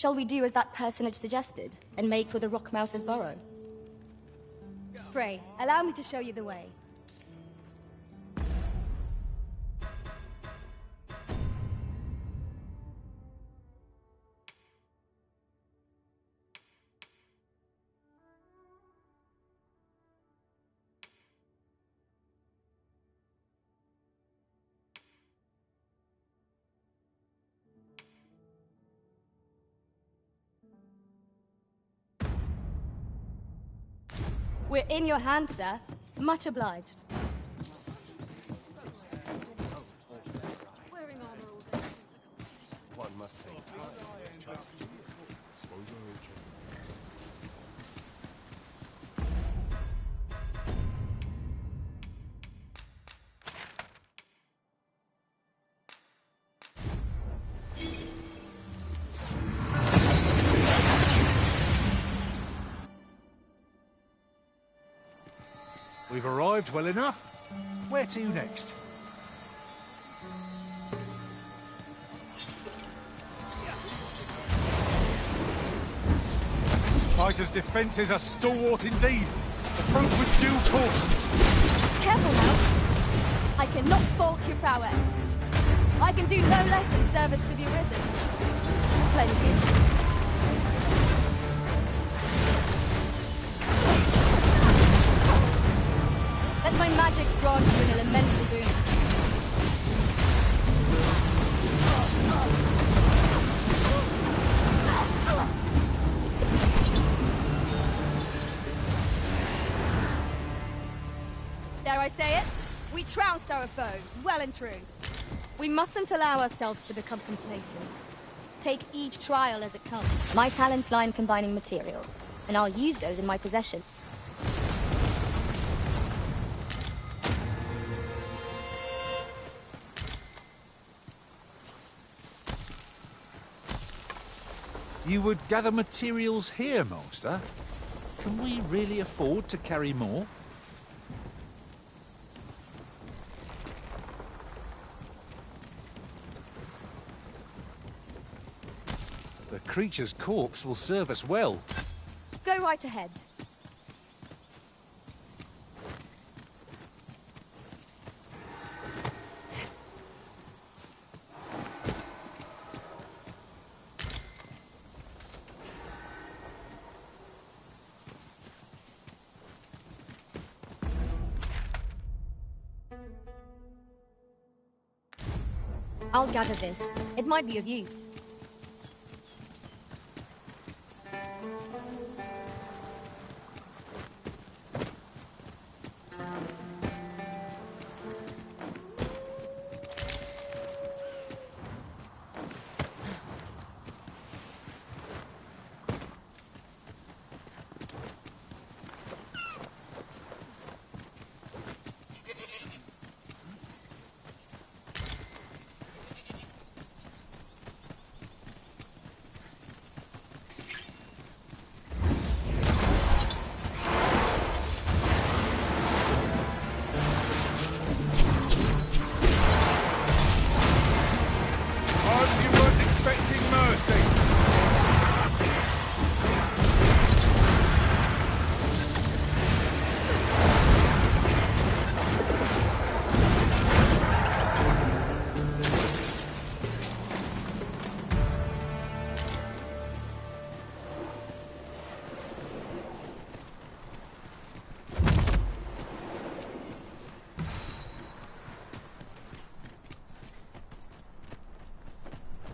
Shall we do as that personage suggested, and make for the Rockmouse's burrow? Pray, allow me to show you the way. We're in your hands, sir. Much obliged. Wearing armor all day. One must take part. We've arrived well enough. Where to next? Fighter's defences are stalwart indeed. Approach with due caution. Careful now. I cannot fault your prowess. I can do no less in service to the Arisen. Splendid. Let my magics grant you an elemental boon. Dare I say it? We trounced our foe, well and true. We mustn't allow ourselves to become complacent. Take each trial as it comes. My talents lie in combining materials, and I'll use those in my possession. You would gather materials here, Master? Can we really afford to carry more? The creature's corpse will serve us well. Go right ahead. I'll gather this. It might be of use.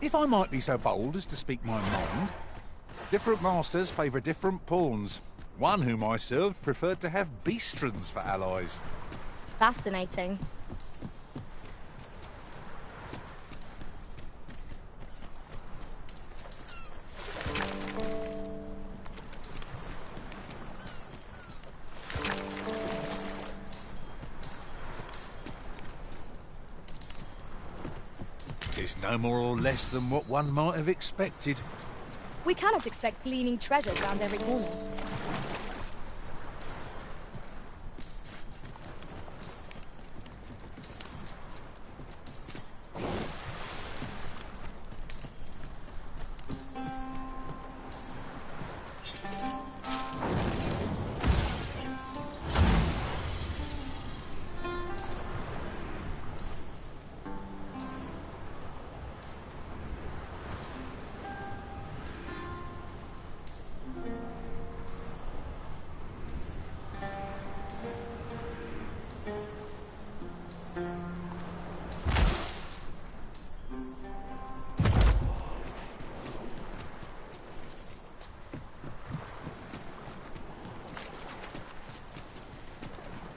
If I might be so bold as to speak my mind, different masters favour different pawns. One whom I served preferred to have beastrons for allies. Fascinating. It's no more or less than what one might have expected. We cannot expect gleaming treasures round every corner.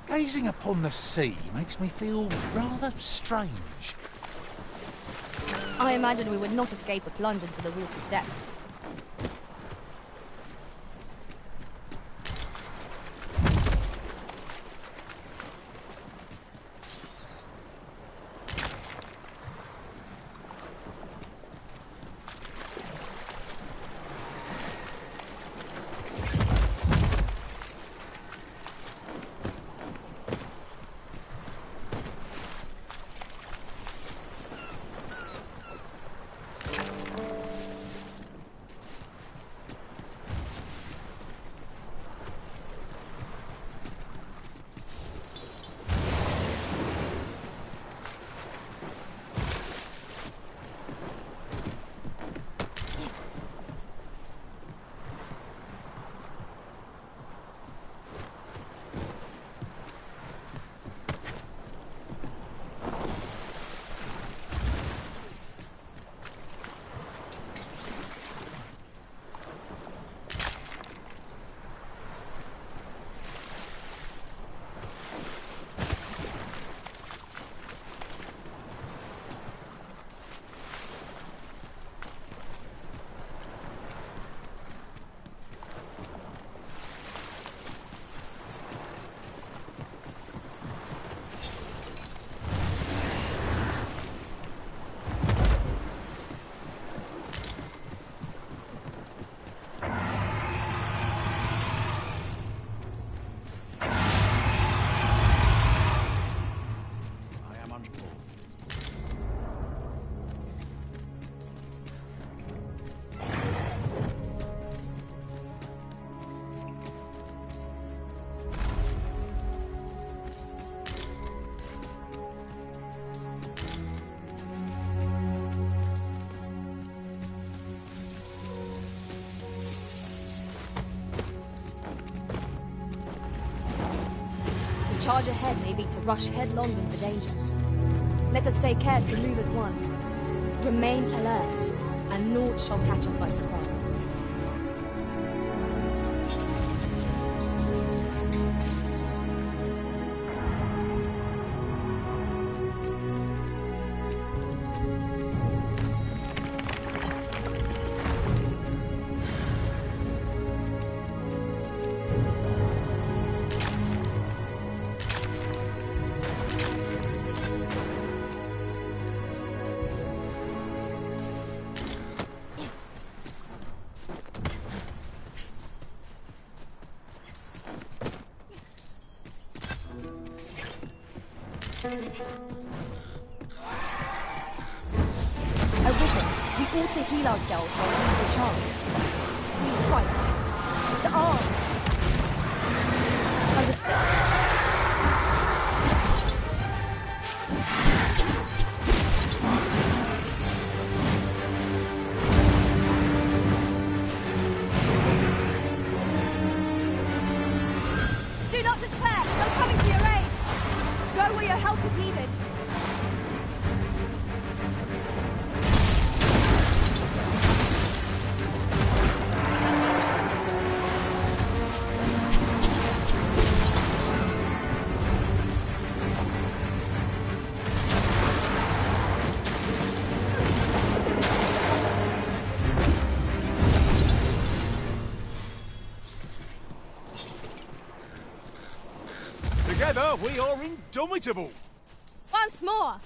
Gazing upon the sea makes me feel rather strange. I imagine we would not escape a plunge into the water's depths. Charge ahead may be to rush headlong into danger. Let us take care to move as one. Remain alert, and naught shall catch us by surprise. Arisen, we ought to heal ourselves while we have a chance. We fight. To arms. Understood. Do not despair! I'm coming to your aid! Go where your help is needed. Together, we are indomitable! Once more!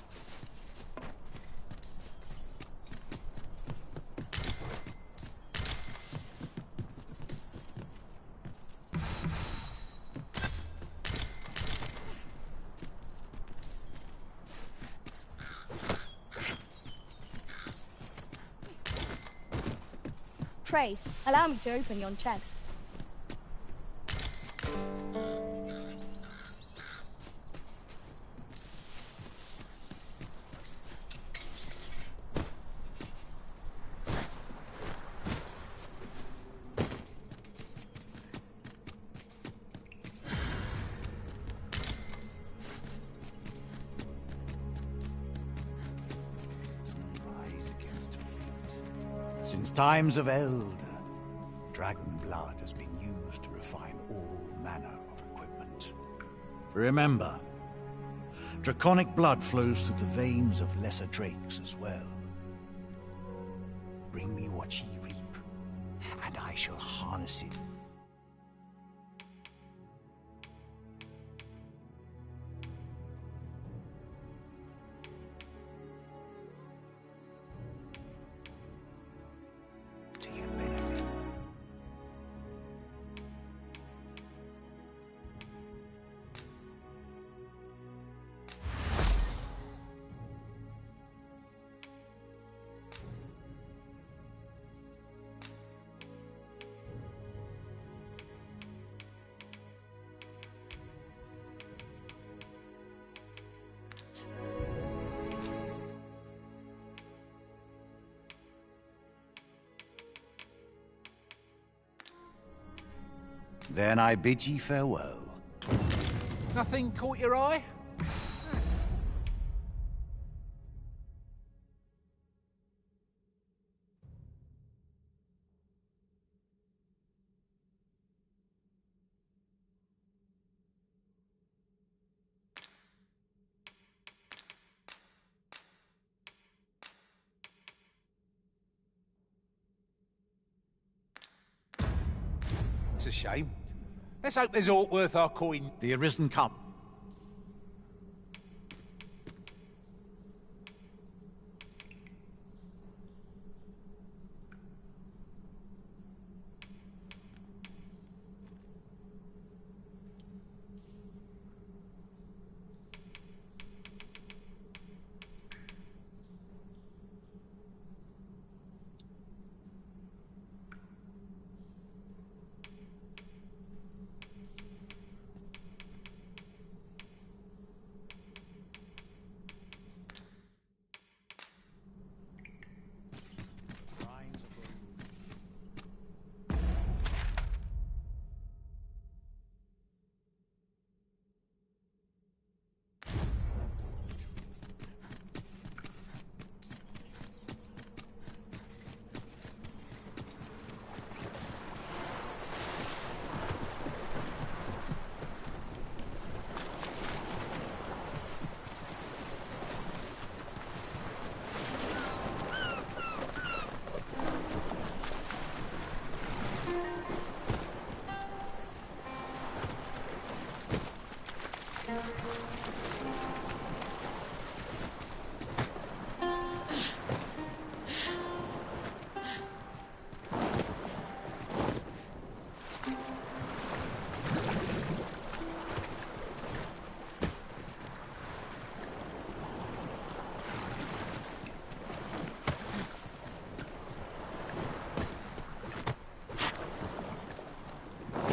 Pray, allow me to open yon chest. Since times of eld, dragon blood has been used to refine all manner of equipment. Remember, draconic blood flows through the veins of lesser drakes as well. Bring me what ye reap, and I shall harness it. To your benefit. Then I bid ye farewell. Nothing caught your eye? It's a shame. Let's hope there's aught worth our coin. The Arisen come.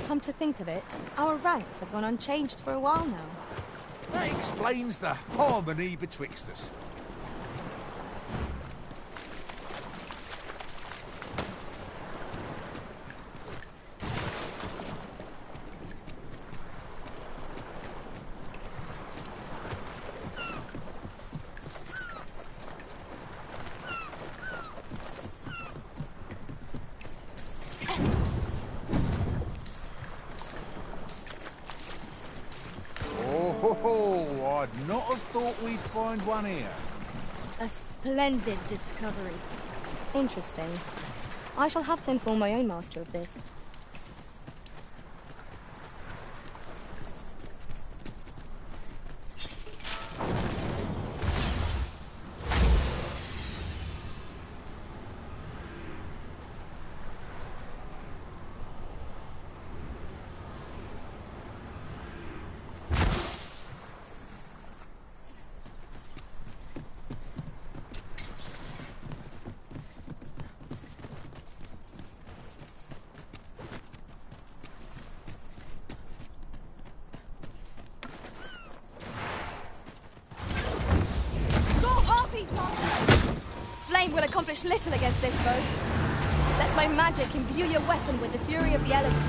Come to think of it, our ranks have gone unchanged for a while now. That explains the harmony betwixt us. Oh, I'd not have thought we'd find one here. A splendid discovery. Interesting. I shall have to inform my own master of this. Flame will accomplish little against this foe. Let my magic imbue your weapon with the fury of the elements.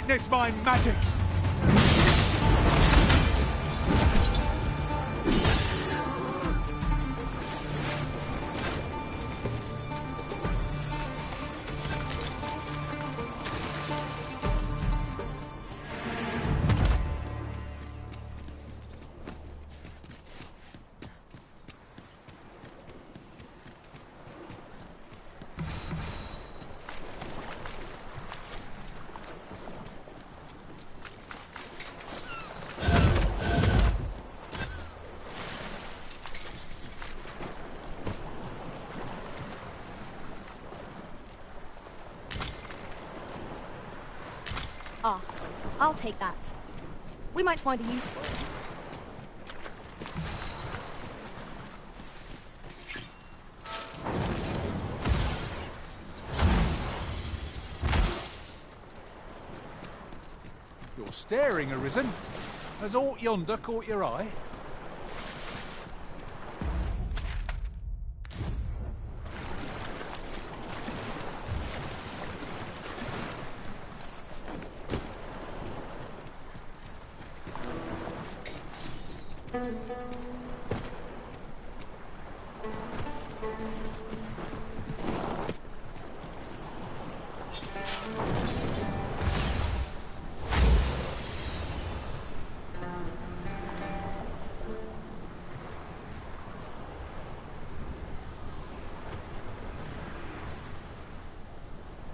Witness my magics! Ah, I'll take that. We might find a use for it. You're staring, Arisen. Has aught yonder caught your eye?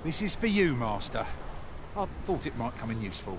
This is for you, Master. I thought it might come in useful.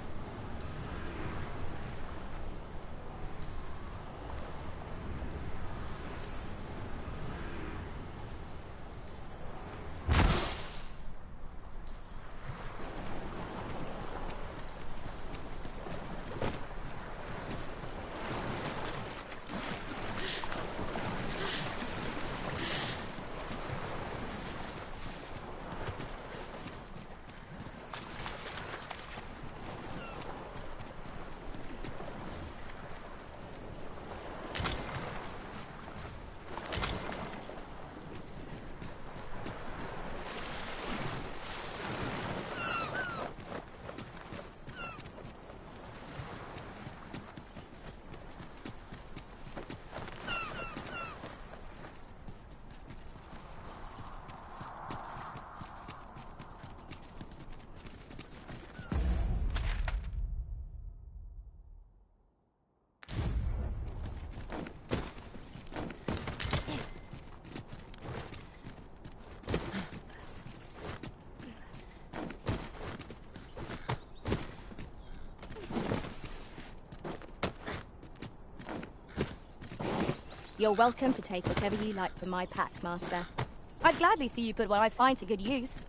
You're welcome to take whatever you like from my pack, Master. I'd gladly see you put what I find to good use.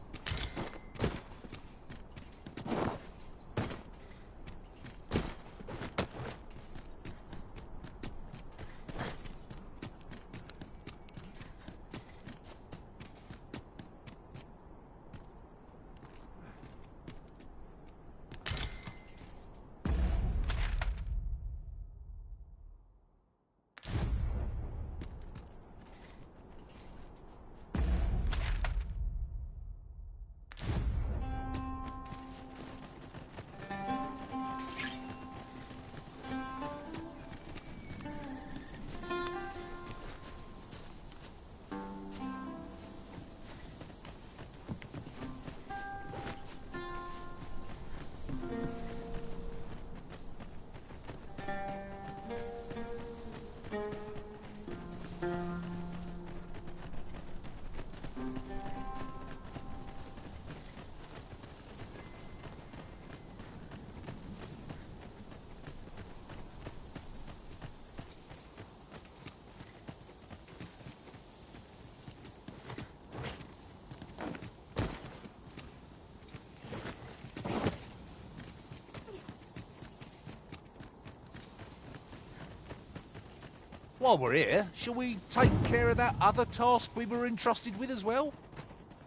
While we're here, shall we take care of that other task we were entrusted with as well?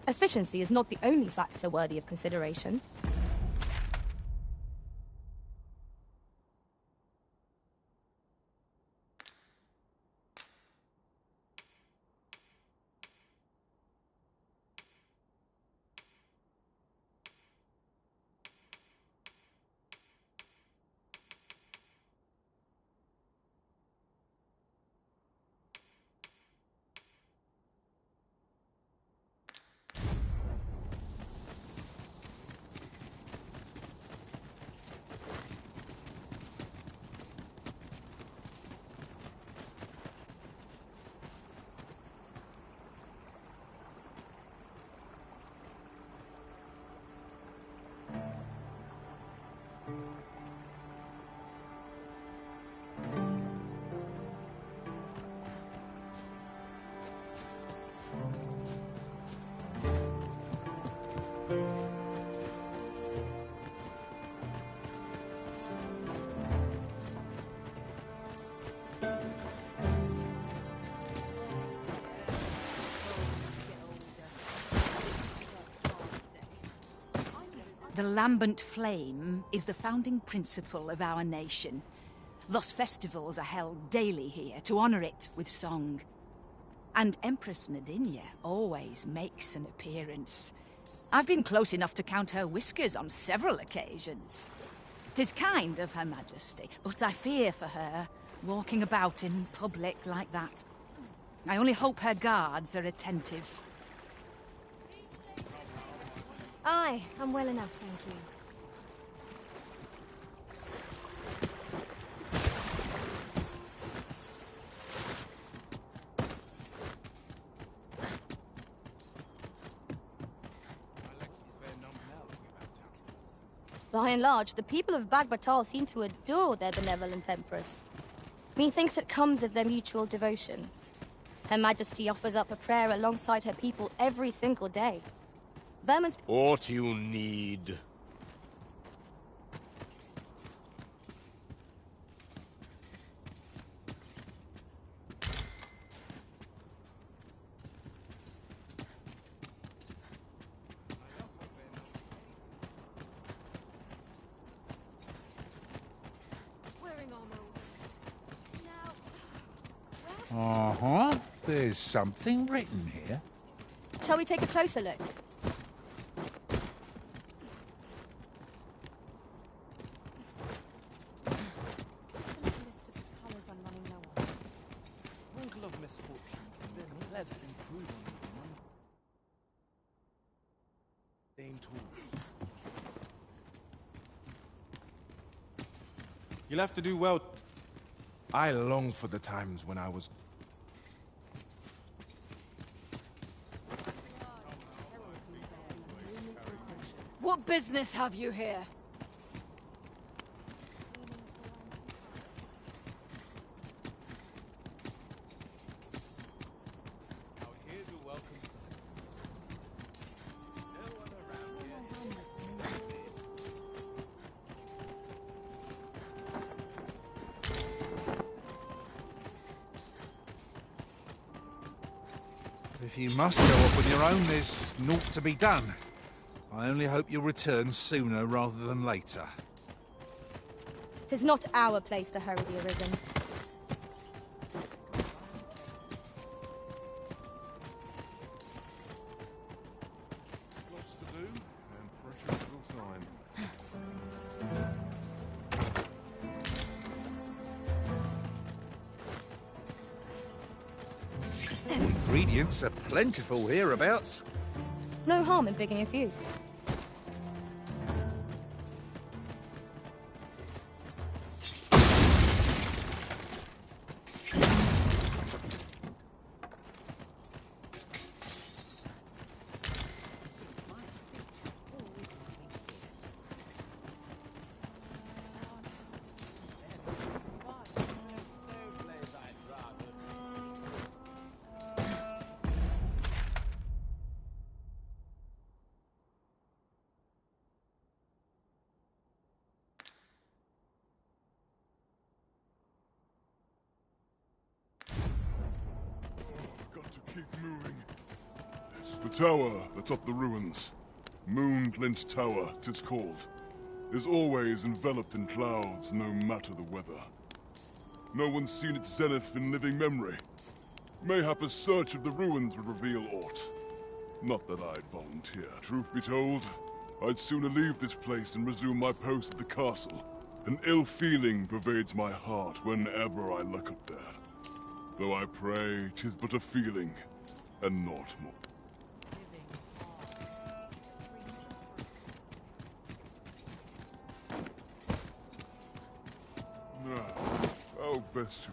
Efficiency is not the only factor worthy of consideration. The lambent flame is the founding principle of our nation. Thus festivals are held daily here to honor it with song. And Empress Nadinia always makes an appearance. I've been close enough to count her whiskers on several occasions. 'Tis kind of Her Majesty, but I fear for her, walking about in public like that. I only hope her guards are attentive. Aye, I'm well enough, thank you. By and large, the people of Battahl seem to adore their benevolent empress. Methinks it comes of their mutual devotion. Her Majesty offers up a prayer alongside her people every single day. Vermon's... What you need. Uh-huh. There's something written here. Shall we take a closer look? Sprinkle of misfortune, then pleasant improve on the same tools. You'll have to do well. I long for the times when I was... What business have you here? Now here's a welcome sight. No one around here. If you must go off on your own, there's naught to be done. I only hope you'll return sooner rather than later. 'Tis not our place to hurry the arisen. Lots to do, and precious little time. Ingredients are plentiful hereabouts. No harm in picking a few. Got to keep moving. The tower that's up the ruins, Moonglint Tower, 'tis called, is always enveloped in clouds, no matter the weather. No one's seen its zenith in living memory. Mayhap a search of the ruins would reveal aught. Not that I'd volunteer. Truth be told, I'd sooner leave this place and resume my post at the castle. An ill feeling pervades my heart whenever I look up there. Though I pray 'tis but a feeling, and naught more. Now, how best to...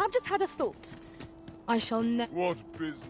I've just had a thought. I shall What business?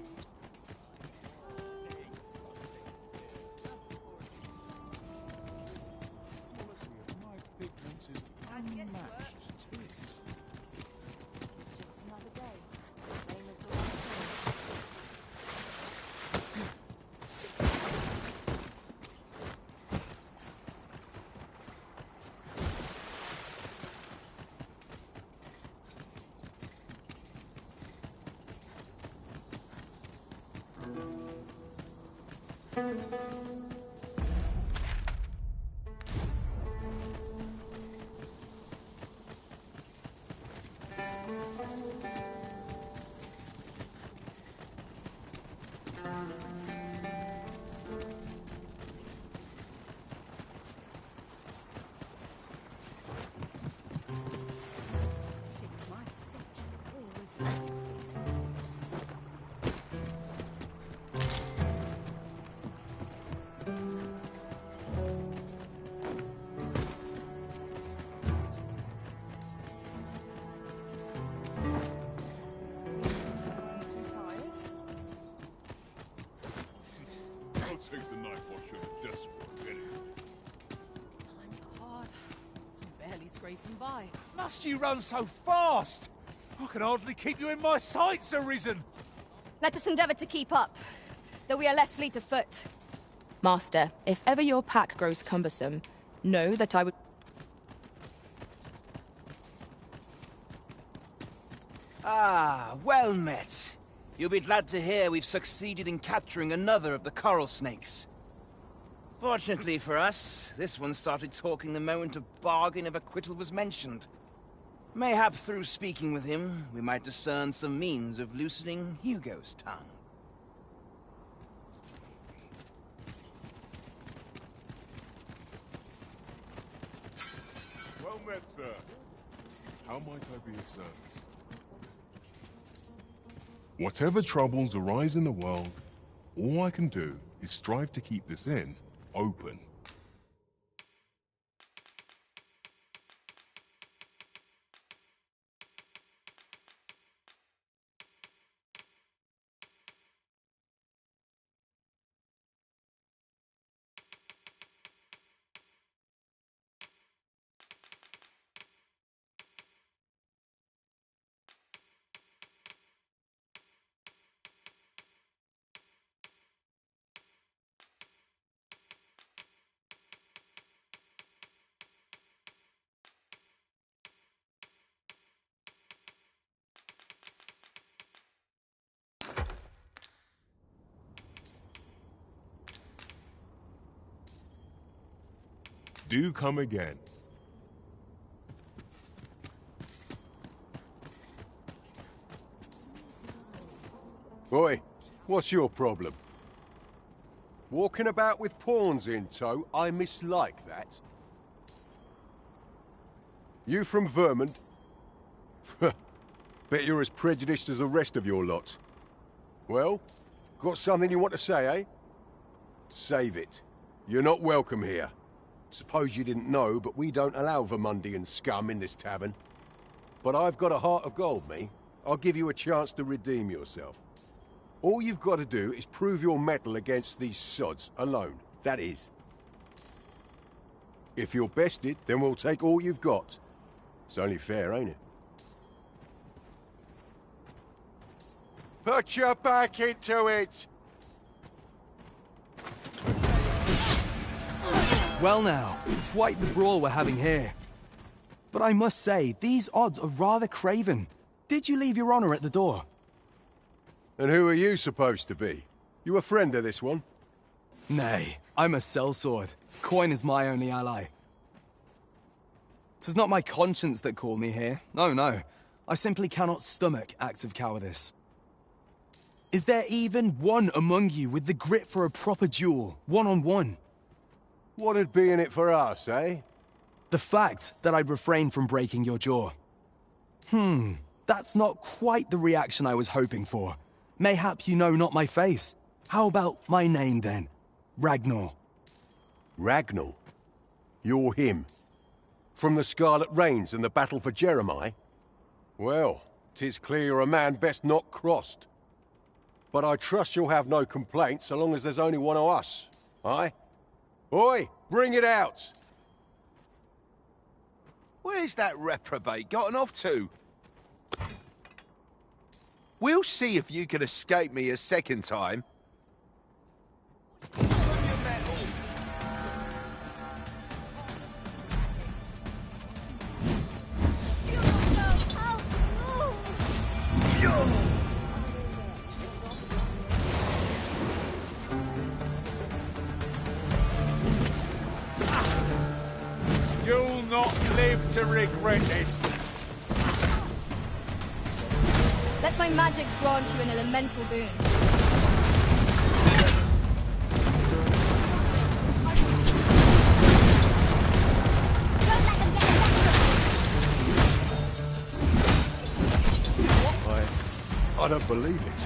I'll take the knife while you're desperate, get it? Times are hard. I'm barely scraping by. Must you run so fast? I can hardly keep you in my sights, Arisen. Let us endeavor to keep up, though we are less fleet of foot. Master, if ever your pack grows cumbersome, know that I would... Ah, well met. You'll be glad to hear we've succeeded in capturing another of the coral snakes. Fortunately for us, this one started talking the moment a bargain of acquittal was mentioned. Mayhap through speaking with him, we might discern some means of loosening Hugo's tongue. Well met, sir. How might I be of service? Whatever troubles arise in the world, all I can do is strive to keep this inn open. Do come again. Oi, what's your problem? Walking about with pawns in tow, I mislike that. You from Vermont? Bet you're as prejudiced as the rest of your lot. Well, got something you want to say, eh? Save it. You're not welcome here. Suppose you didn't know, but we don't allow Vermundian scum in this tavern. But I've got a heart of gold, me. I'll give you a chance to redeem yourself. All you've got to do is prove your mettle against these sods, alone, that is. If you're bested, then we'll take all you've got. It's only fair, ain't it? Put your back into it! Well now, quite the brawl we're having here. But I must say, these odds are rather craven. Did you leave your honor at the door? And who are you supposed to be? You a friend of this one? Nay, I'm a sellsword. Coin is my only ally. 'Tis not my conscience that called me here. No, no. I simply cannot stomach acts of cowardice. Is there even one among you with the grit for a proper duel, one-on-one? What'd be in it for us, eh? The fact that I'd refrain from breaking your jaw. That's not quite the reaction I was hoping for. Mayhap you know not my face. How about my name, then? Ragnar. Ragnar? You're him? From the Scarlet Rains and the battle for Jeremiah? Well, 'tis clear you're a man best not crossed. But I trust you'll have no complaints so long as there's only one of us, aye? Oi, bring it out! Where's that reprobate gotten off to? We'll see if you can escape me a second time. to regret this. Let my magics grant you an elemental boon. I don't believe it.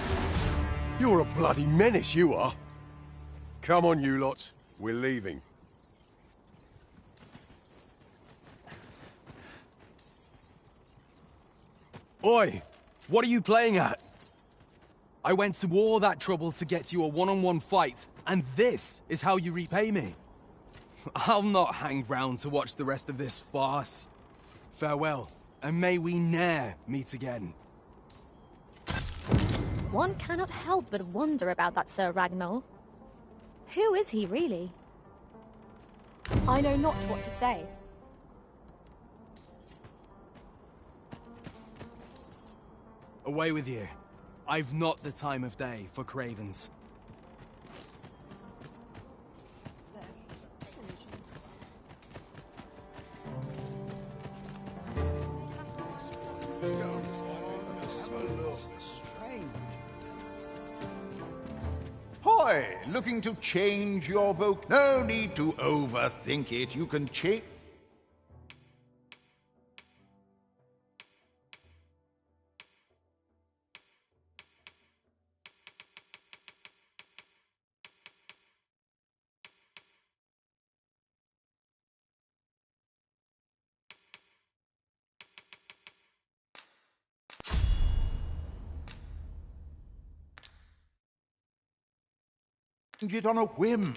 You're a bloody menace, you are. Come on, you lot. We're leaving. Oi! What are you playing at? I went to all that trouble to get you a one-on-one fight, and this is how you repay me. I'll not hang round to watch the rest of this farce. Farewell, and may we ne'er meet again. One cannot help but wonder about that Sir Ragnar. Who is he, really? I know not what to say. Away with you. I've not the time of day for cravens. Hoy, looking to change your voc? No need to overthink it. You can change. It on a whim.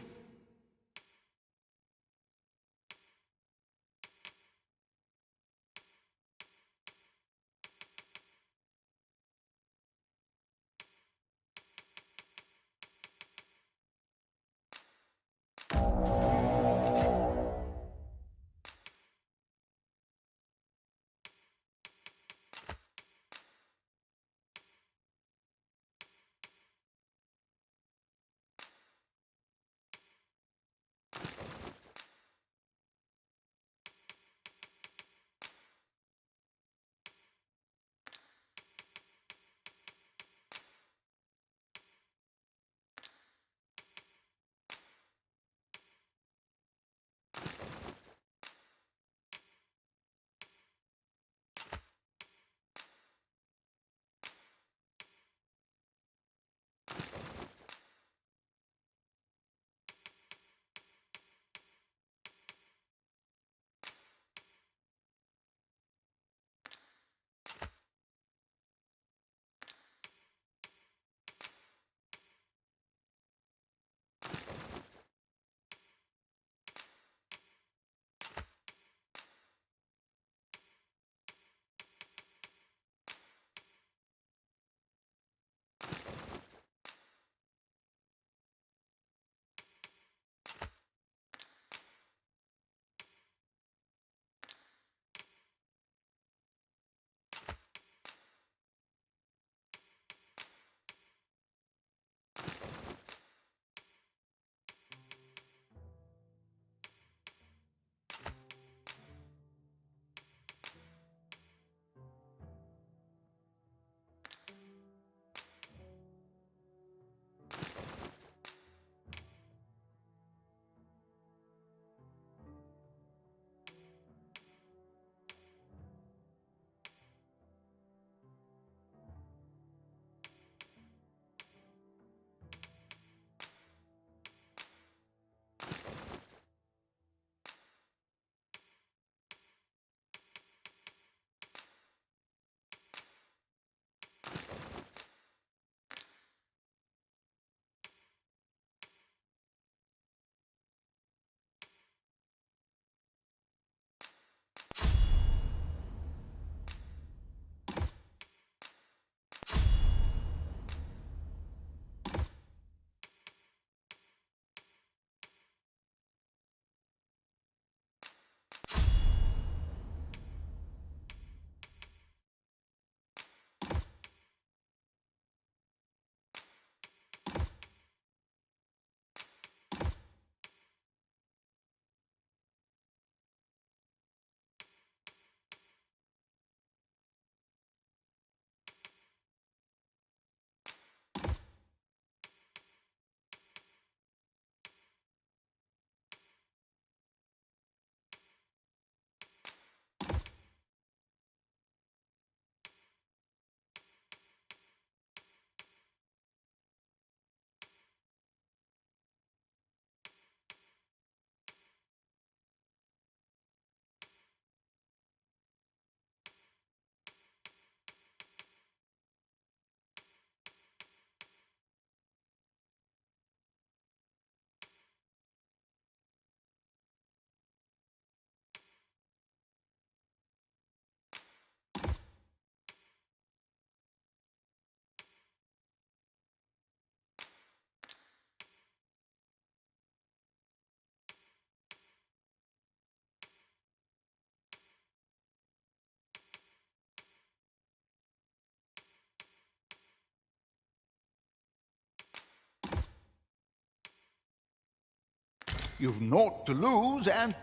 You've naught to lose, and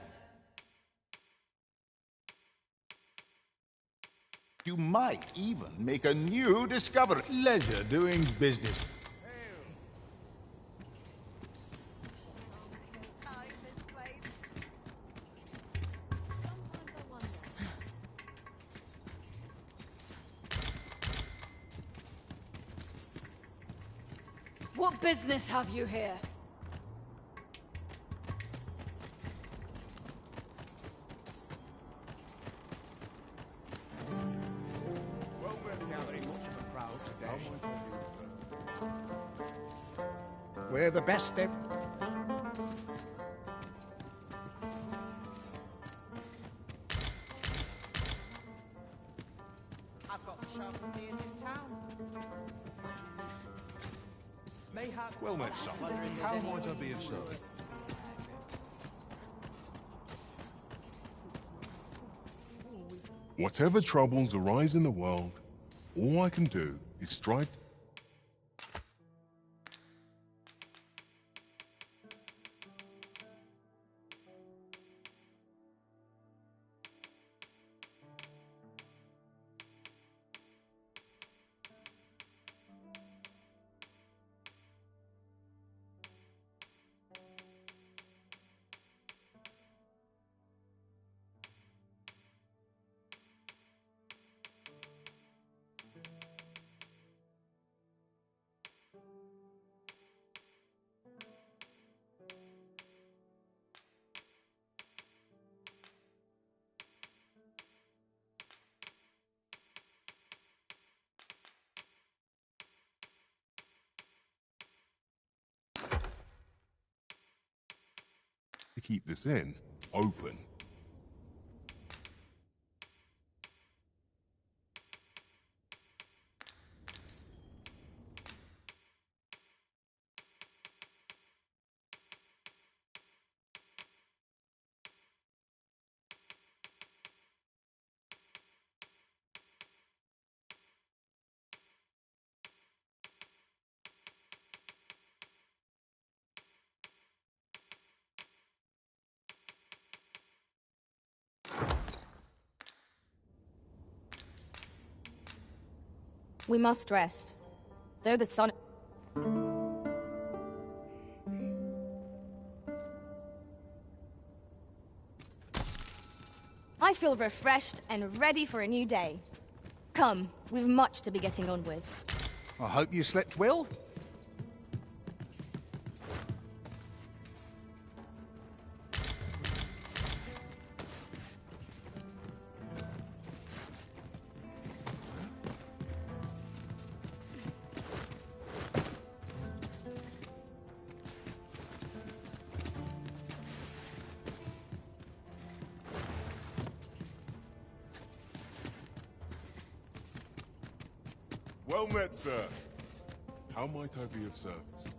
you might even make a new discovery. Pleasure doing business. What business have you here? We're the best they... I've got the sharpest ears in town. Mayhap... Well met, son. How might I be of service? Whatever troubles arise in the world, all I can do is strive. To keep this inn open. We must rest. Though the sun... I feel refreshed and ready for a new day. Come, we've much to be getting on with. I hope you slept well. Well met, sir. How might I be of service?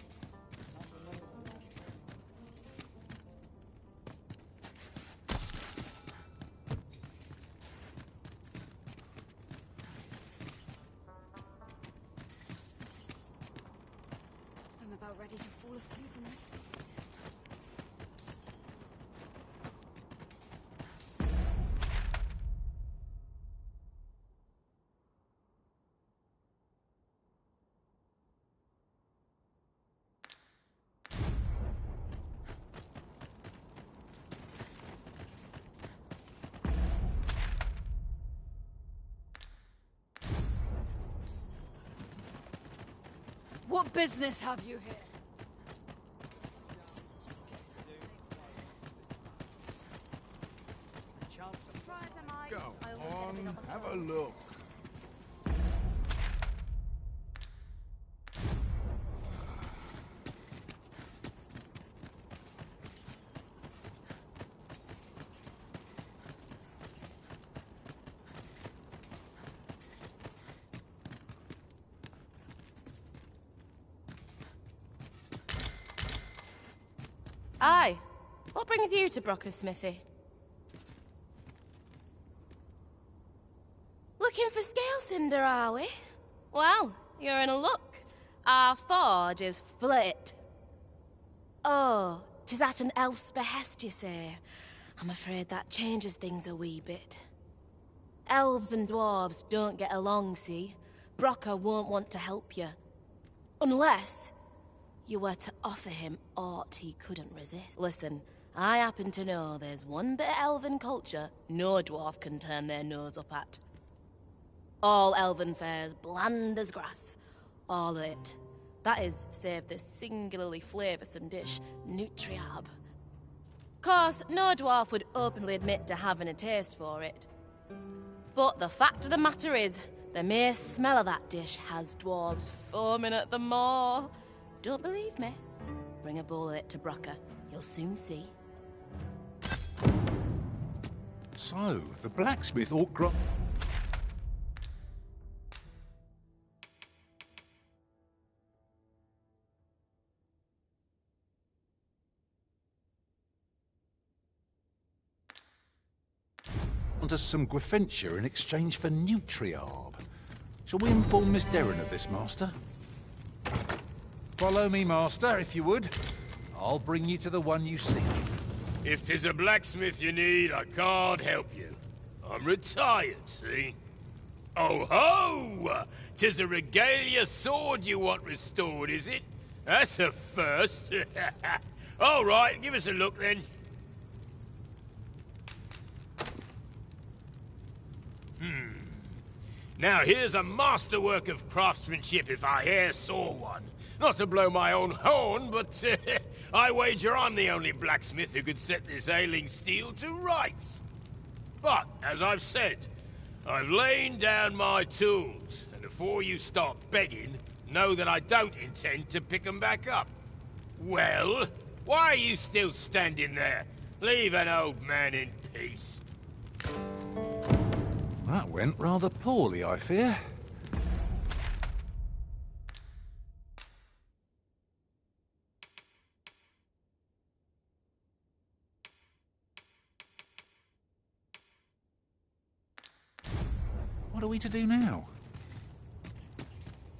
I'm about ready to fall asleep in my feet. What business have you here? Go on, have a look. Aye. What brings you to Brocker's smithy? Looking for scale cinder, are we? Well, you're in a luck. Our forge is flit. Oh, 'tis at an elf's behest, you say. I'm afraid that changes things a wee bit. Elves and dwarves don't get along, see? Brocker won't want to help you. Unless you were to offer him aught he couldn't resist. Listen, I happen to know there's one bit of elven culture no dwarf can turn their nose up at. All elven fare's bland as grass. All of it. That is, save this singularly flavoursome dish, Nutriab. Course, no dwarf would openly admit to having a taste for it. But the fact of the matter is, the mere smell of that dish has dwarves foaming at the maw. Don't believe me? Bring a bowl of it to Brocker. You'll soon see. So, the blacksmith onto some Gwefentia in exchange for Nutriarb. Shall we inform Miss Derrin of this, Master? Follow me, Master, if you would. I'll bring you to the one you seek. If 'tis a blacksmith you need, I can't help you. I'm retired, see? Oh ho! 'Tis a regalia sword you want restored, is it? That's a first. All right, give us a look then. Now here's a masterwork of craftsmanship if I e'er saw one. Not to blow my own horn, but I wager I'm the only blacksmith who could set this ailing steel to rights. But, as I've said, I've lain down my tools, and before you start begging, know that I don't intend to pick 'em back up. Well, why are you still standing there? Leave an old man in peace. That went rather poorly, I fear. What are we to do now?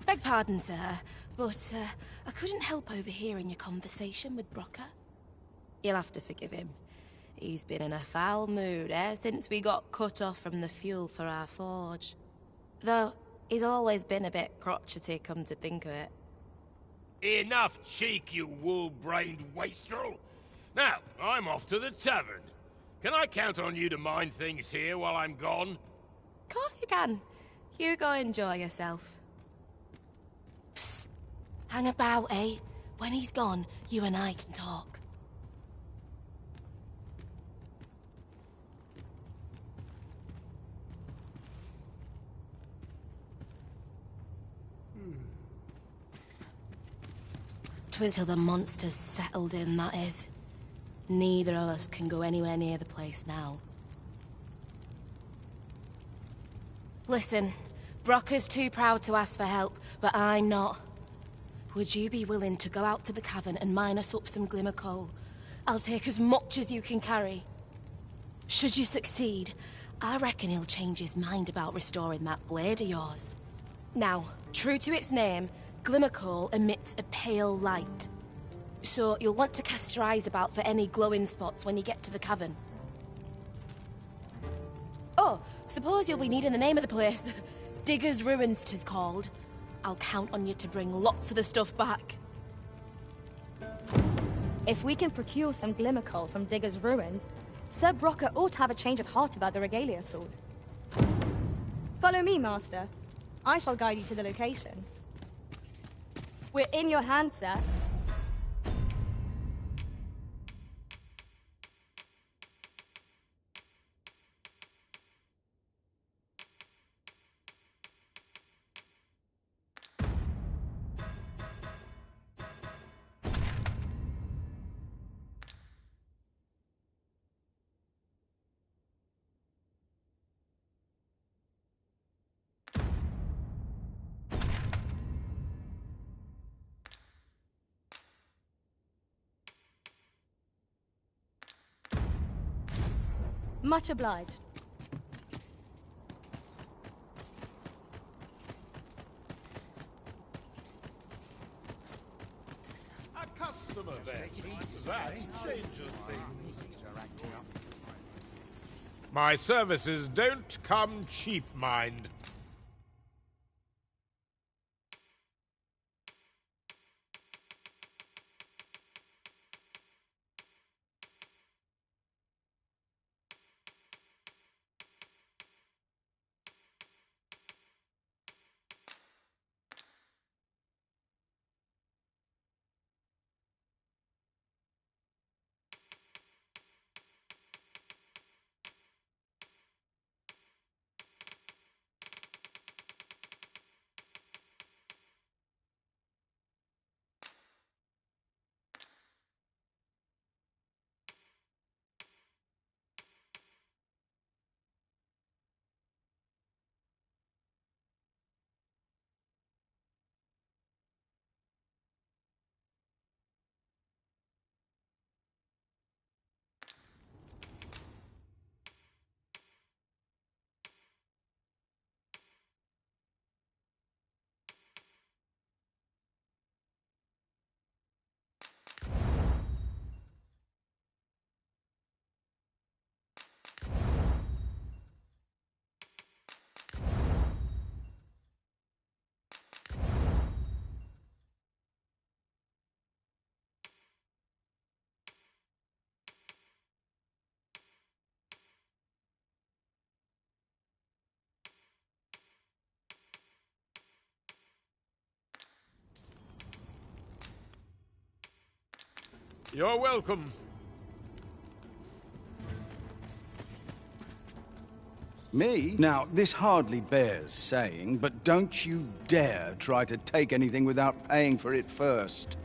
Beg pardon, sir, but I couldn't help overhearing your conversation with Brocker. You'll have to forgive him. He's been in a foul mood ever since we got cut off from the fuel for our forge. Though, he's always been a bit crotchety, come to think of it. Enough cheek, you wool-brained wastrel! Now, I'm off to the tavern. Can I count on you to mind things here while I'm gone? Of course you can. You go enjoy yourself. Psst. Hang about, eh? When he's gone, you and I can talk. Twas till the monsters settled in, that is. Neither of us can go anywhere near the place now. Listen, Brocker's too proud to ask for help, but I'm not. Would you be willing to go out to the cavern and mine us up some glimmer coal? I'll take as much as you can carry. Should you succeed, I reckon he'll change his mind about restoring that blade of yours. Now, true to its name, glimmer coal emits a pale light. So you'll want to cast your eyes about for any glowing spots when you get to the cavern. Oh, suppose you'll be needing the name of the place. Digger's Ruins 'tis called. I'll count on you to bring lots of the stuff back. If we can procure some glimmer coal from Digger's Ruins, Sir Brocker ought to have a change of heart about the regalia sword. Follow me, Master. I shall guide you to the location. We're in your hands, sir. Much obliged. customer then. That changes things. My services don't come cheap, mind. You're welcome. Me? Now, this hardly bears saying, but don't you dare try to take anything without paying for it first.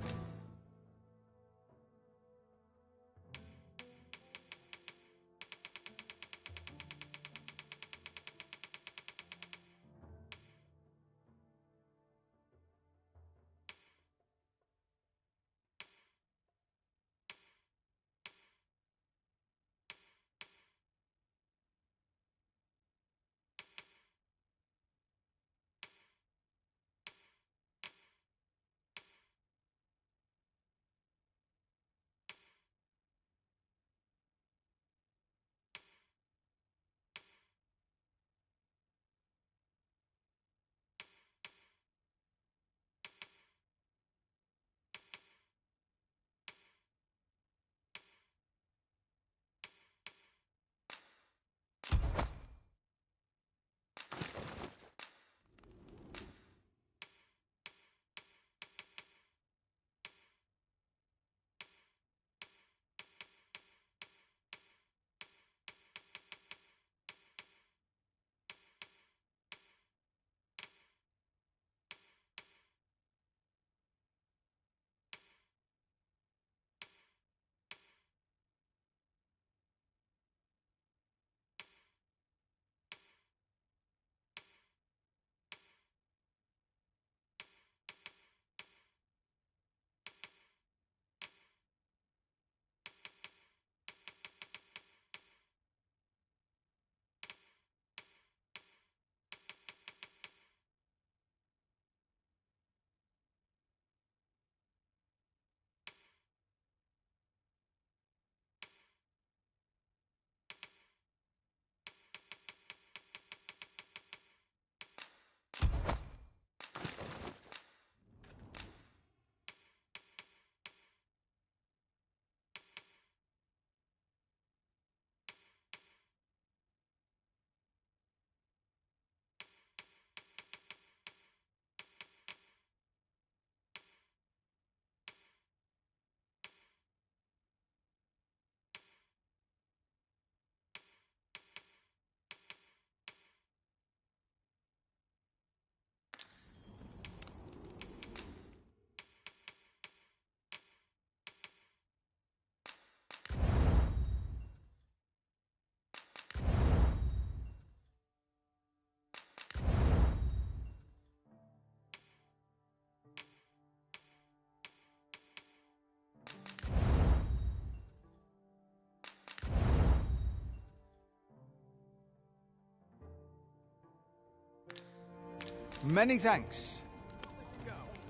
Many thanks.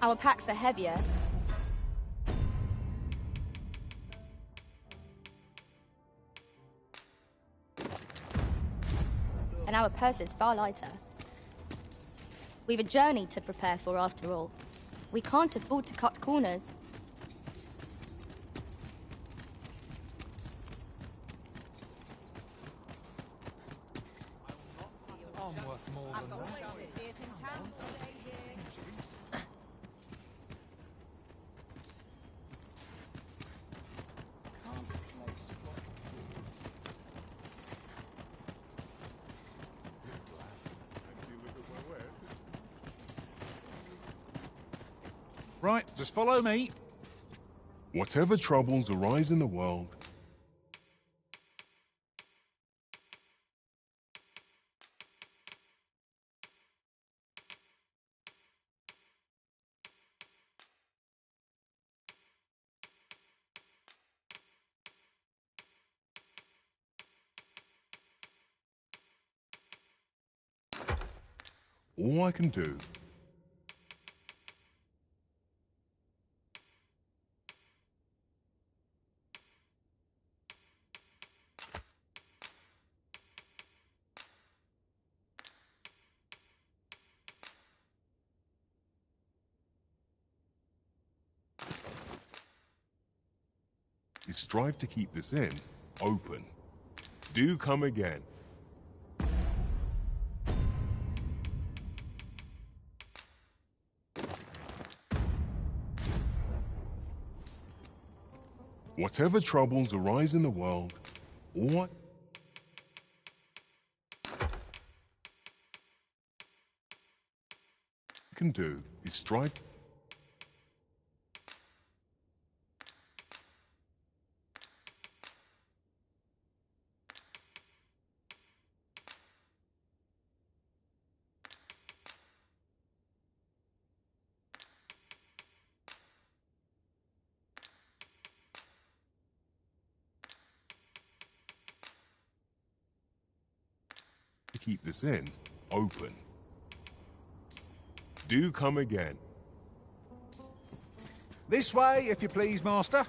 Our packs are heavier. our purses far lighter. We've a journey to prepare for after all. We can't afford to cut corners. I'm worth more than that. Right, just follow me. Whatever troubles arise in the world, all I can do is strive to keep this inn open. Do come again. Whatever troubles arise in the world, all I can do is strive. To keep this inn open. Do come again. This way, if you please, Master.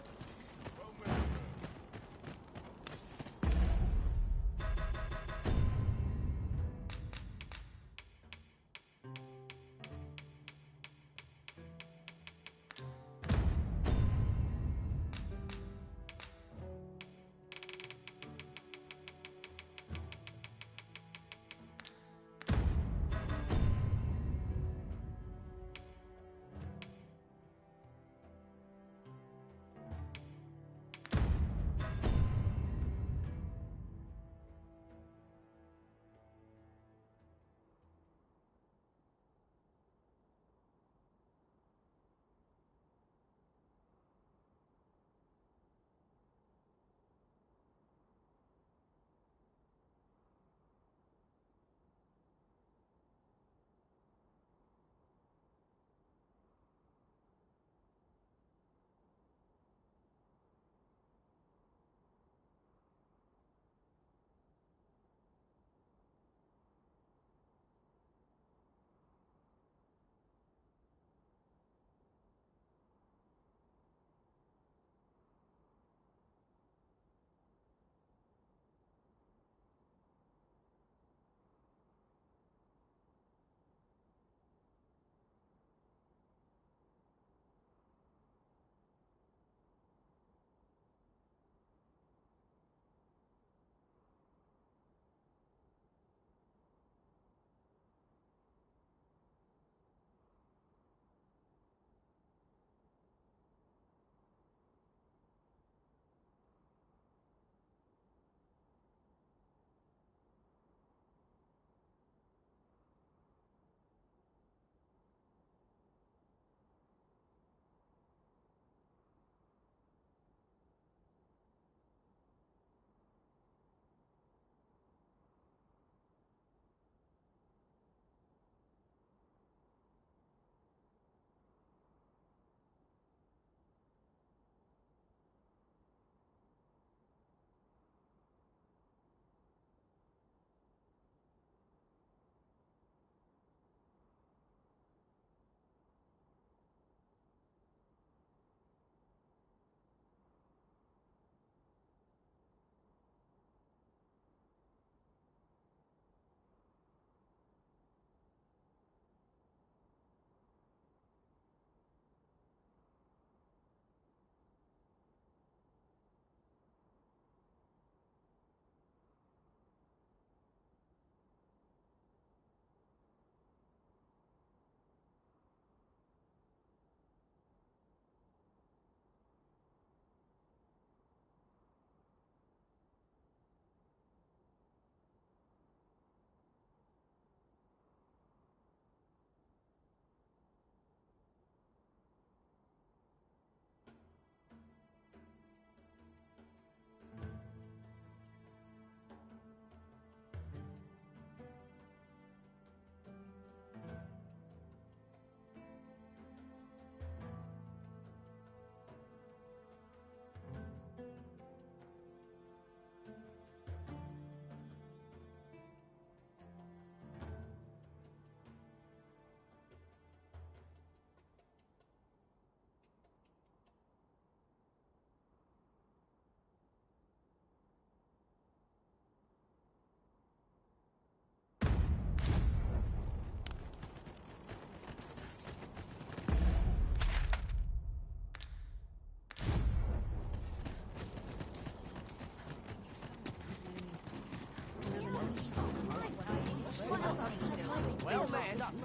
Chance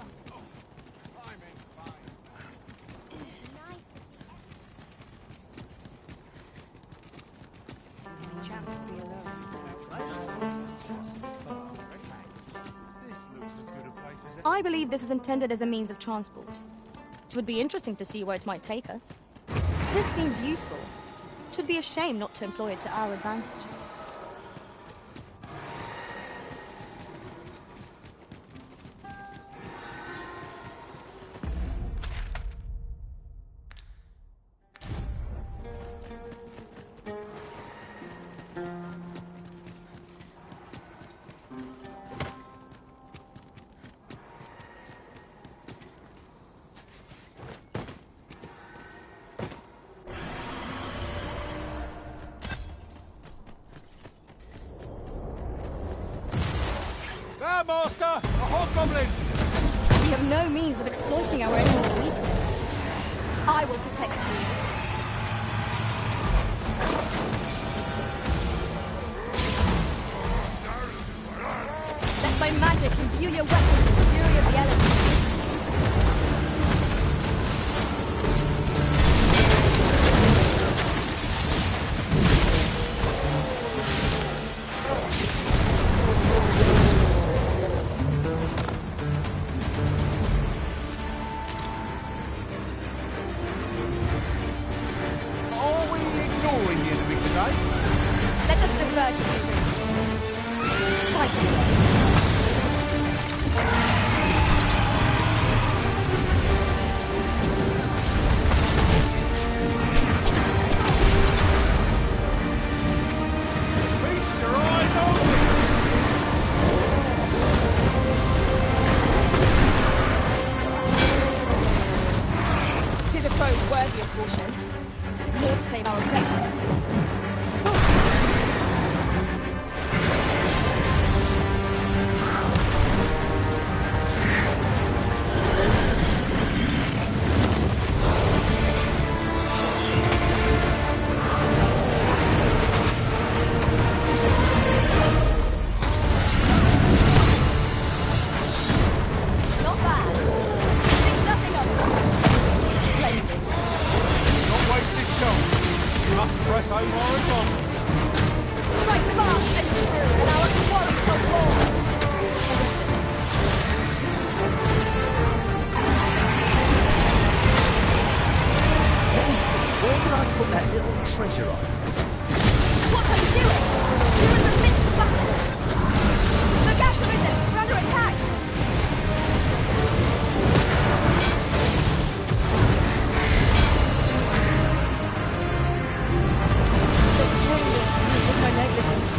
to be alone. I believe this is intended as a means of transport. It would be interesting to see where it might take us. This seems useful. It would be a shame not to employ it to our advantage. There, Master! A hobgoblin! We have no means of exploiting our enemy's weakness. I will protect you. Let my magic imbue your weapon with the fury of the elements. Let us defer to you. Fight you. Feast your eyes open! It is a foe worthy of caution. Lord save our best. Press home our advantage. Strike fast and true, and our quarry shall fall. Let me see, where did I put that little treasure on? What are you doing? You're in the midst of battle. Look out, Arisen! We're under attack! My negligence.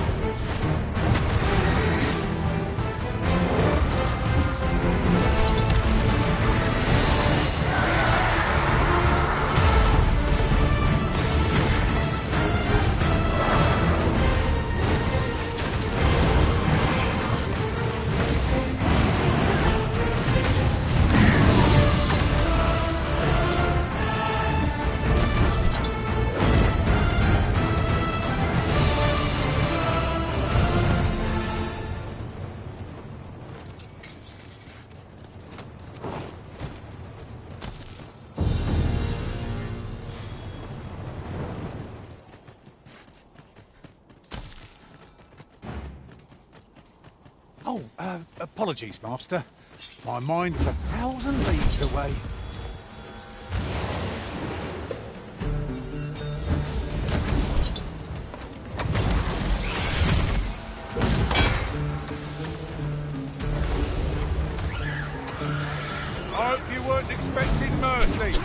Oh, apologies, Master. My mind was 1,000 leagues away. I hope you weren't expecting mercy.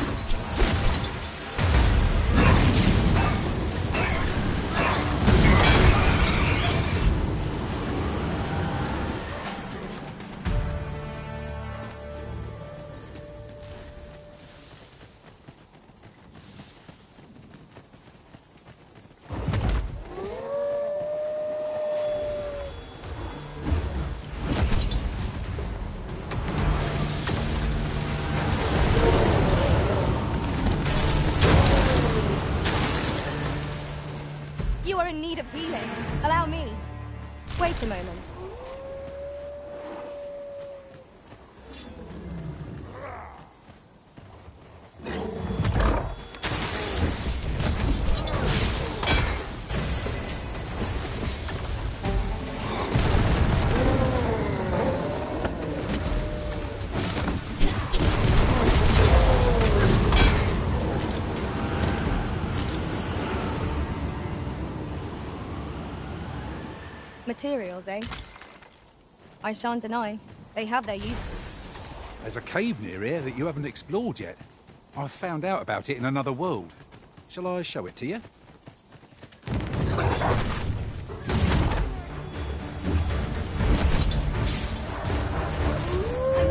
You are in need of healing. Allow me. Wait a moment. Materials, eh? I shan't deny. They have their uses. There's a cave near here that you haven't explored yet. I've found out about it in another world. Shall I show it to you? I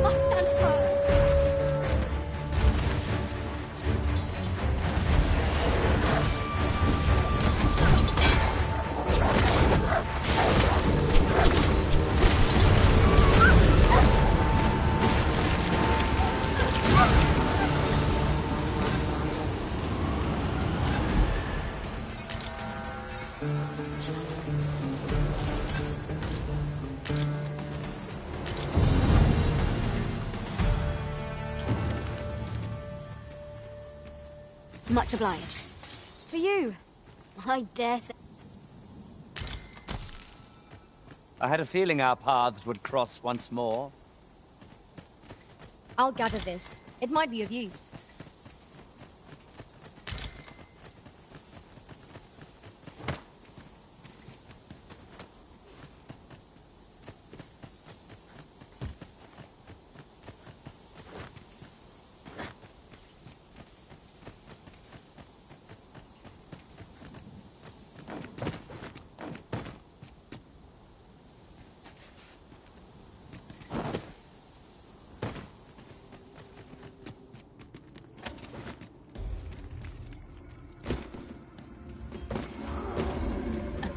must stand firm. Much obliged. For you. I dare say. I had a feeling our paths would cross once more. I'll gather this. It might be of use.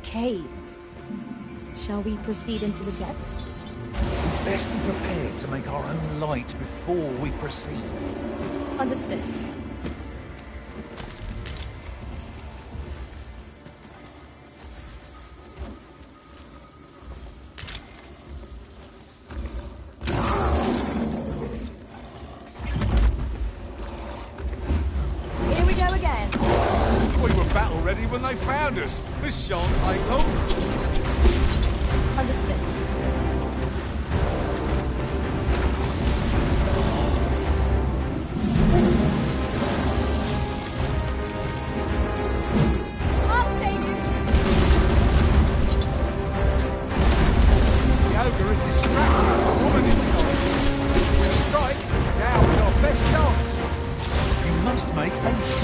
Cave. Shall we proceed into the depths? Best be prepared to make our own light before we proceed. Understood. Here we go again. We were battle ready when they found us. This shan't take long. Understood. I'll save you. The ogre is distracted with the woman inside. We're gonna strike. Now is our best chance. You must make haste.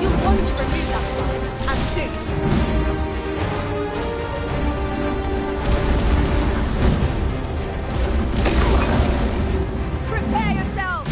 You'll want to remove that sign, and soon. Prepare yourselves!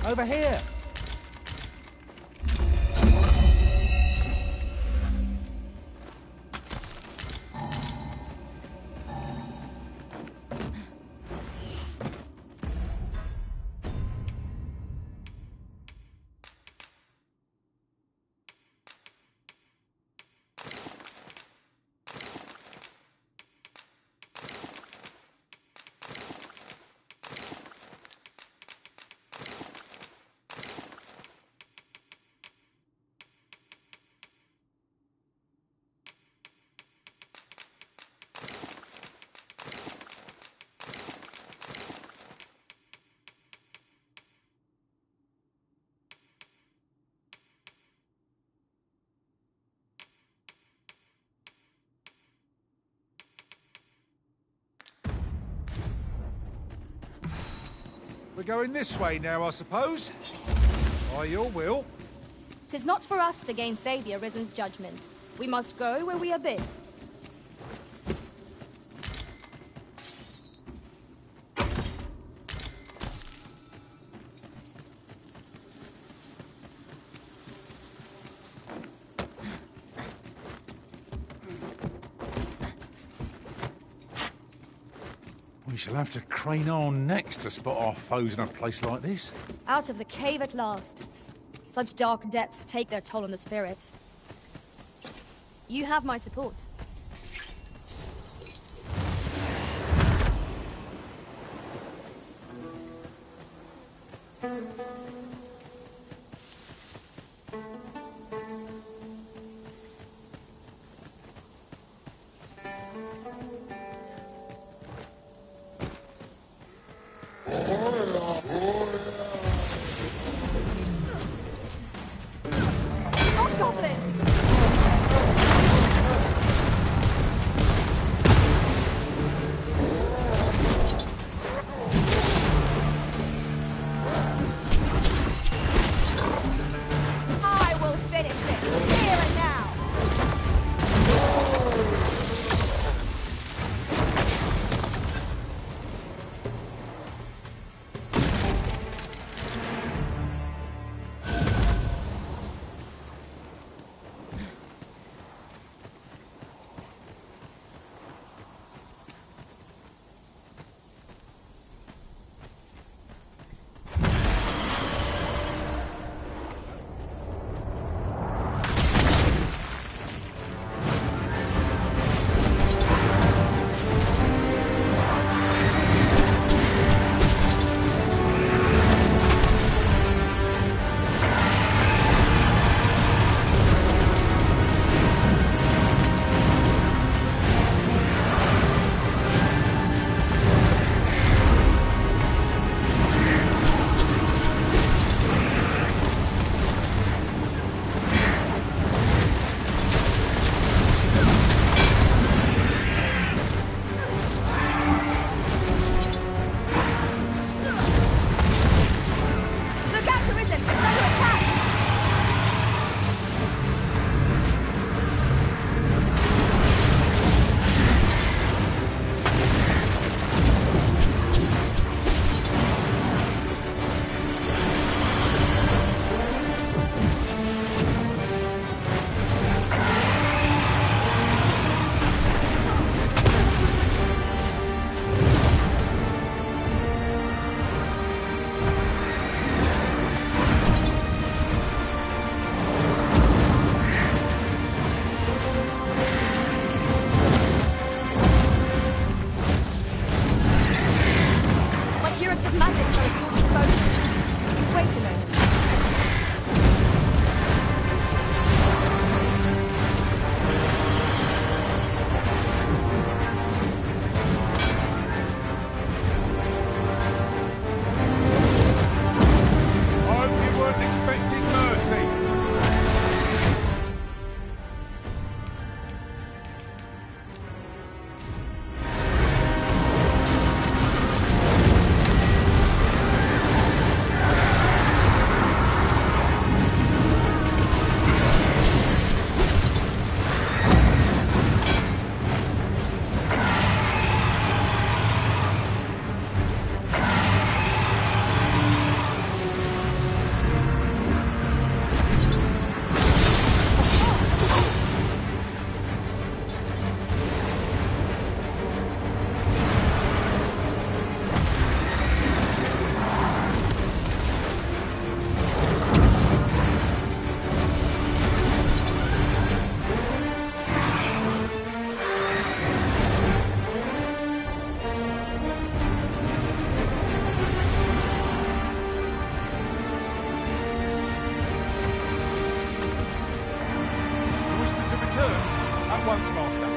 Over here! We're going this way now, I suppose. By your will. 'Tis not for us to gainsay the Arisen's judgment. We must go where we are bid. We shall have to crane on next to spot our foes in a place like this. Out of the cave at last. Such dark depths take their toll on the spirit. You have my support. once, Master.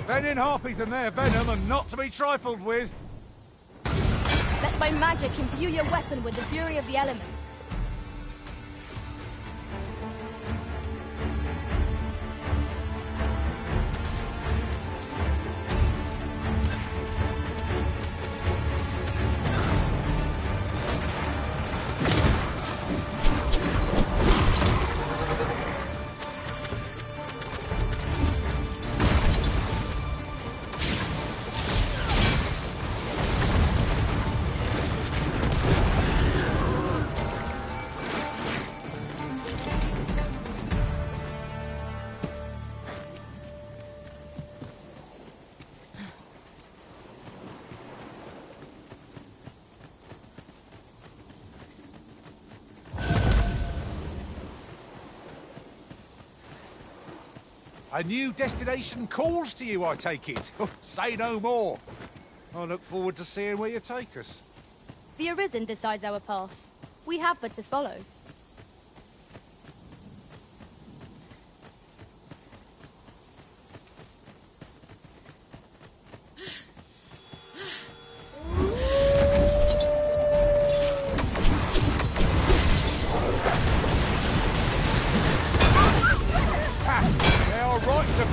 Venin Harpeth and their venom are not to be trifled with. Let my magic imbue your weapon with the fury of the elements. A new destination calls to you, I take it. Say no more. I look forward to seeing where you take us. The Arisen decides our path. We have but to follow.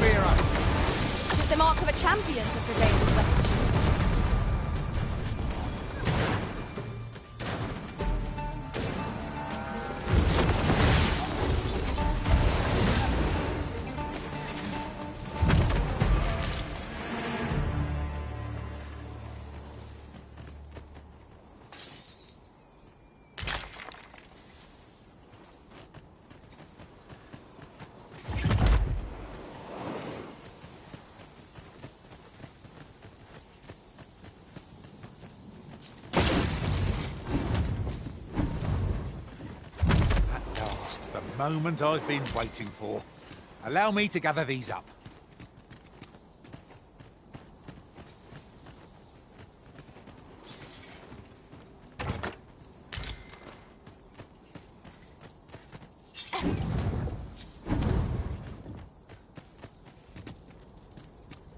It is the mark of a champion to prevail with weaponry. The moment I've been waiting for. Allow me to gather these up.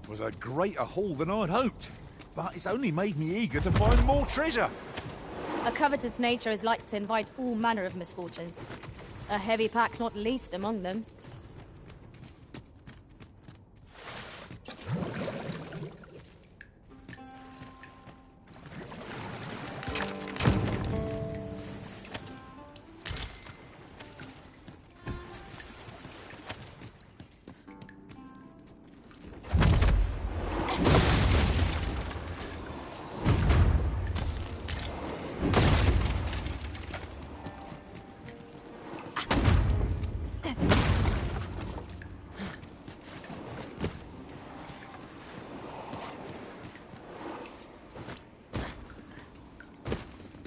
It was a greater haul than I'd hoped, but it's only made me eager to find more treasure. A covetous nature is like to invite all manner of misfortunes. A heavy pack not least among them.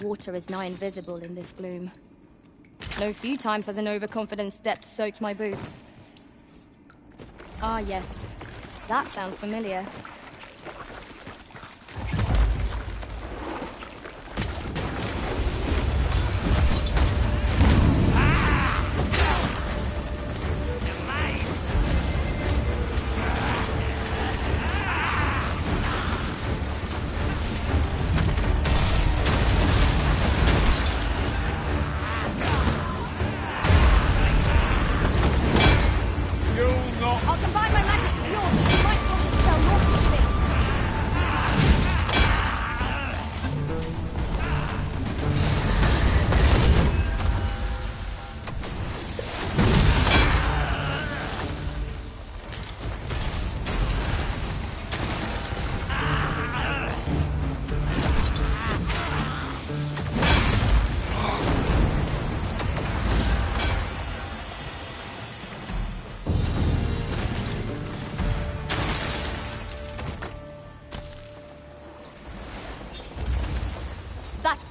water is nigh invisible in this gloom. No few times has an overconfident step soaked my boots. Ah, yes. That sounds familiar. I'll combine my magic with yours. You might cause it to spell more than me.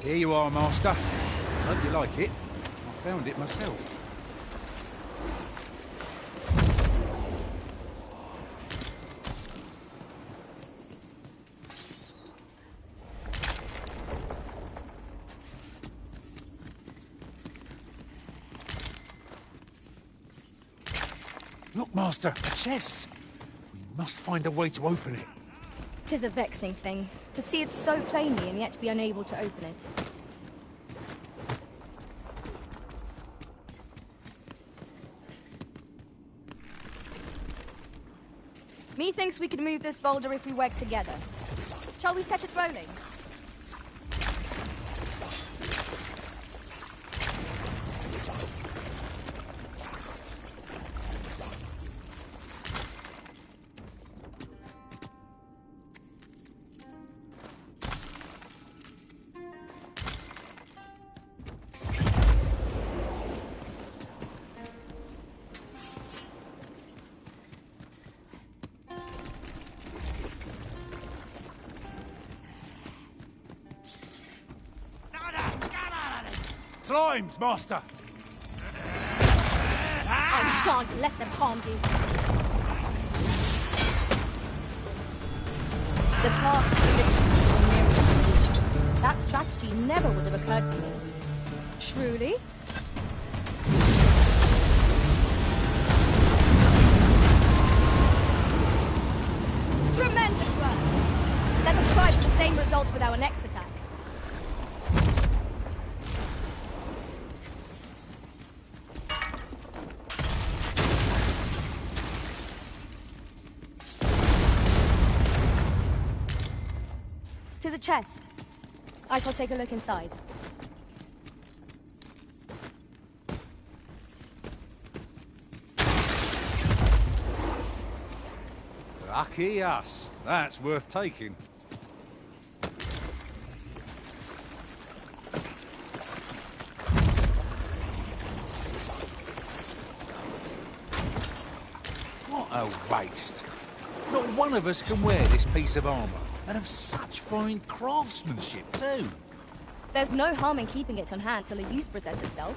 Here you are, Master. Hope you like it. I found it myself. Look, Master, a chest. We must find a way to open it. 'Tis a vexing thing, to see it so plainly and yet be unable to open it. Methinks we could move this boulder if we work together. Shall we set it rolling? Slimes, Master! I shan't let them harm you. The paths to victory are nearer. That strategy never would have occurred to me. Truly? Tremendous work! Let us try for the same result with our next attack. Tis a chest. I shall take a look inside. Lucky us. That's worth taking. What a waste. Not one of us can wear this piece of armour. And of such fine craftsmanship, too. There's no harm in keeping it on hand till a use presents itself.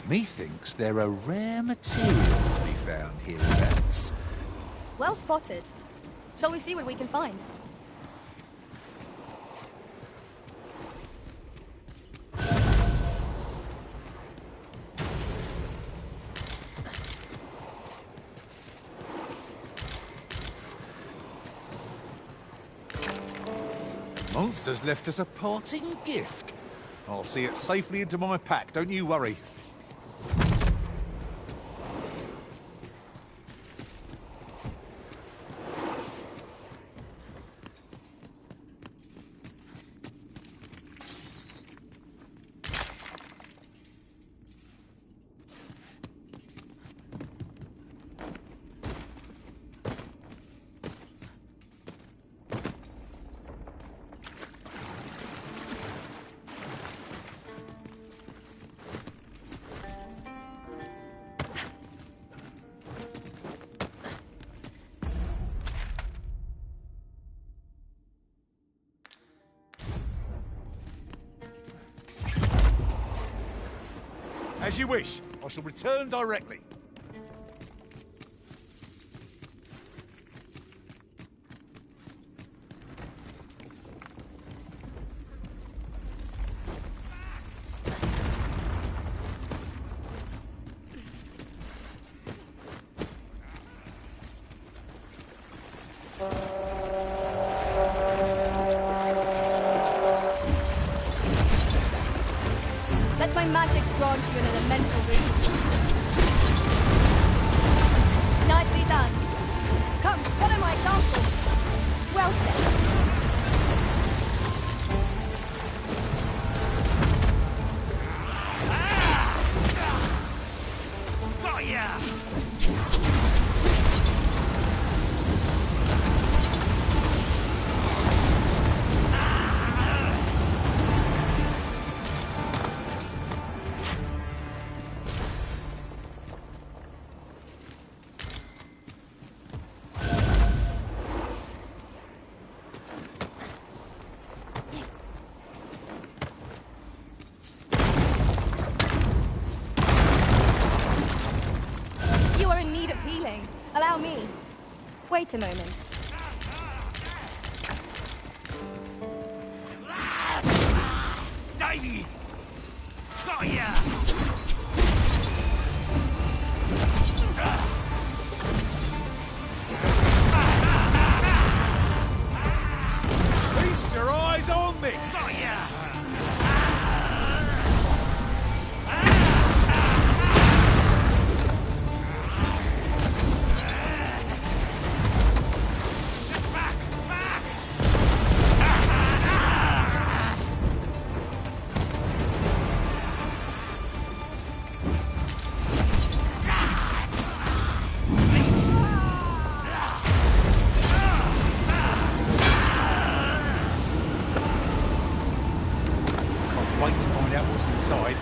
Methinks there are rare materials to be found hereabouts. Well spotted. Shall we see what we can find? Monster's left us a parting gift. I'll see it safely into my pack, don't you worry. As you wish. I shall return directly. Let my magics grant you an elemental reach. Nicely done. Come, follow my example. Well said. Allow me. Wait a moment. Feast your eyes on this! Wait to find out what's inside.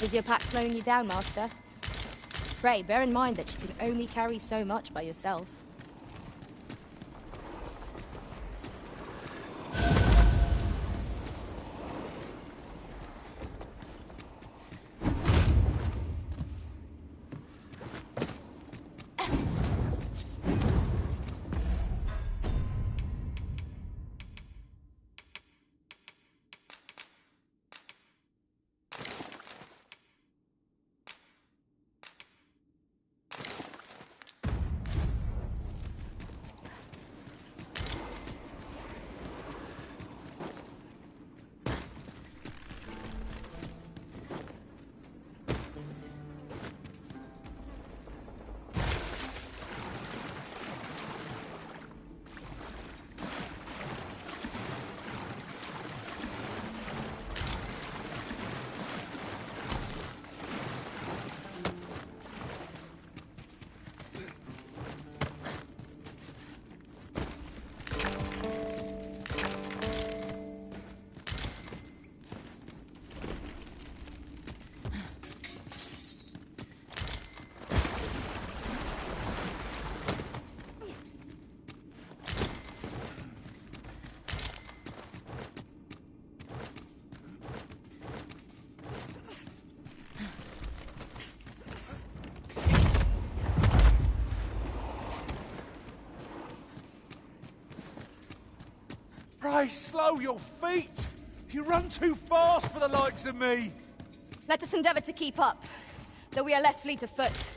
Is your pack slowing you down, Master? Pray, bear in mind that you can only carry so much by yourself. Pray, slow your feet! You run too fast for the likes of me! Let us endeavor to keep up, though we are less fleet of foot.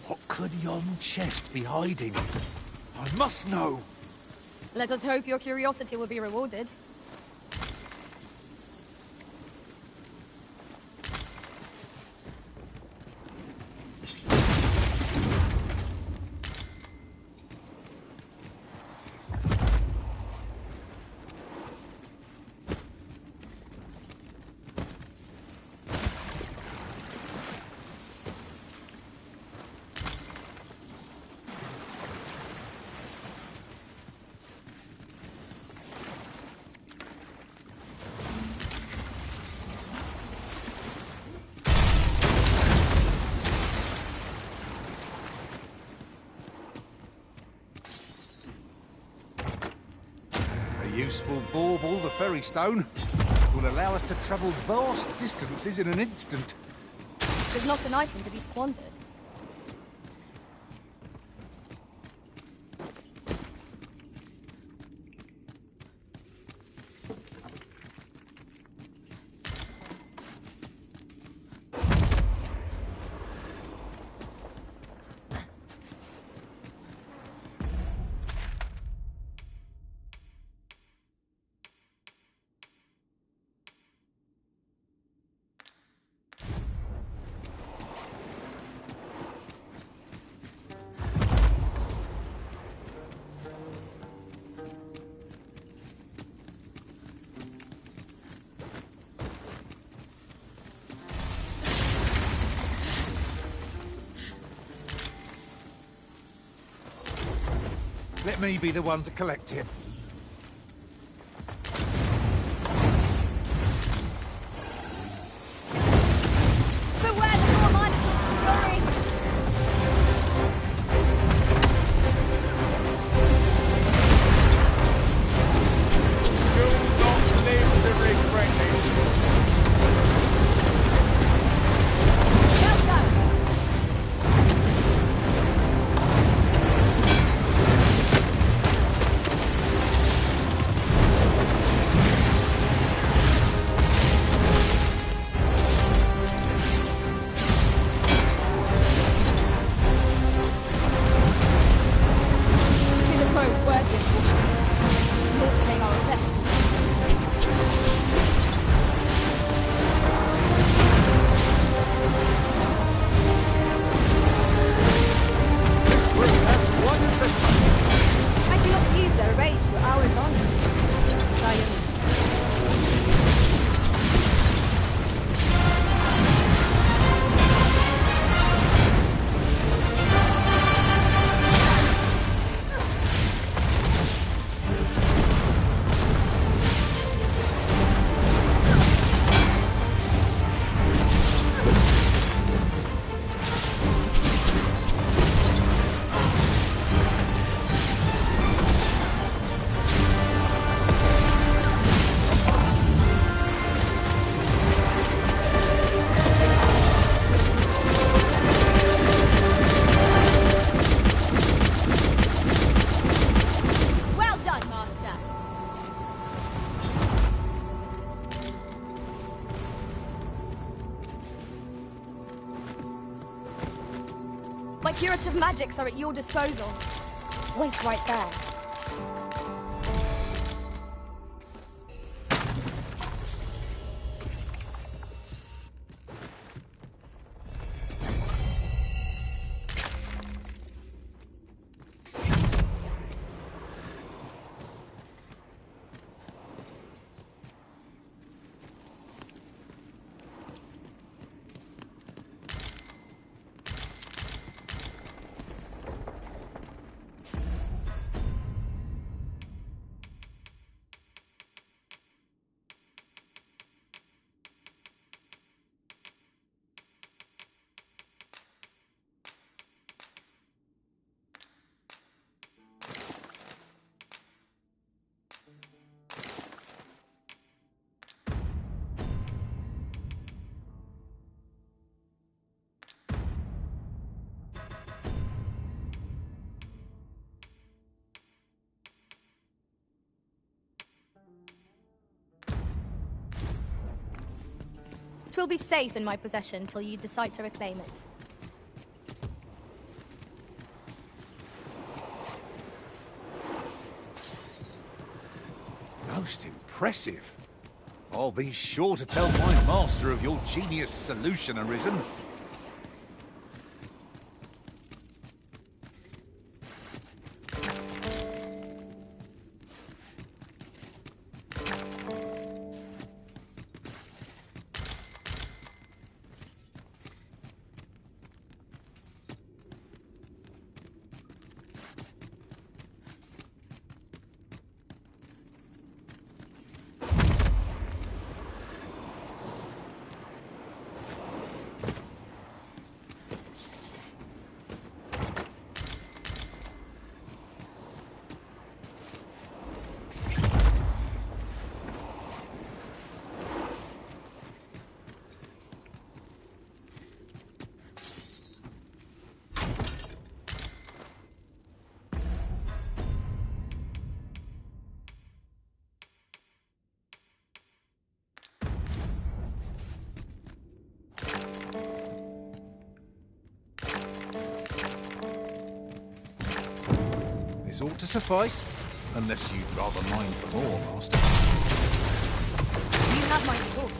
What could yon chest be hiding? I must know! Let us hope your curiosity will be rewarded. Useful bauble, the ferry stone. Will allow us to travel vast distances in an instant. It is not an item to be squandered. Let me be the one to collect him. Beware the poor miners of fury! Do not live to regret it. Well done! My curative magics are at your disposal. Wait right there. It will be safe in my possession till you decide to reclaim it. Most impressive. I'll be sure to tell my master of your genius solution arisen. This ought to suffice, unless you'd rather mine for more, Master. You have my support.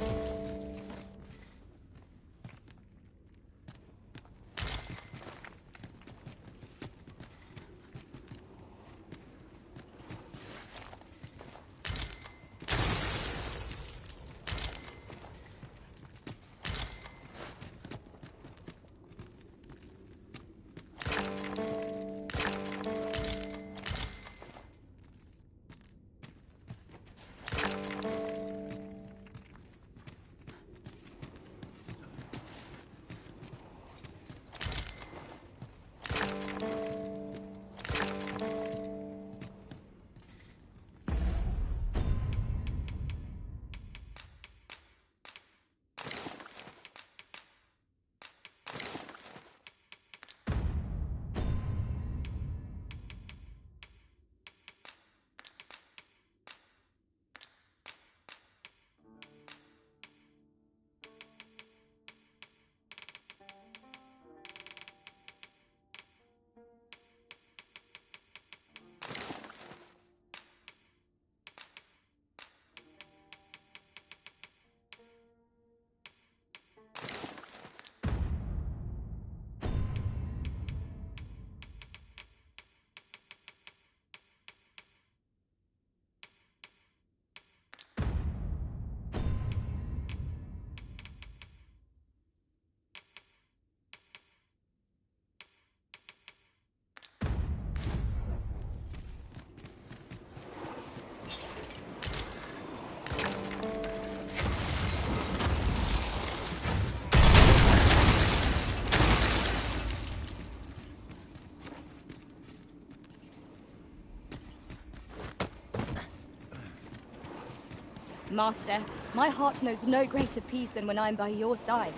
Master, my heart knows no greater peace than when I'm by your side.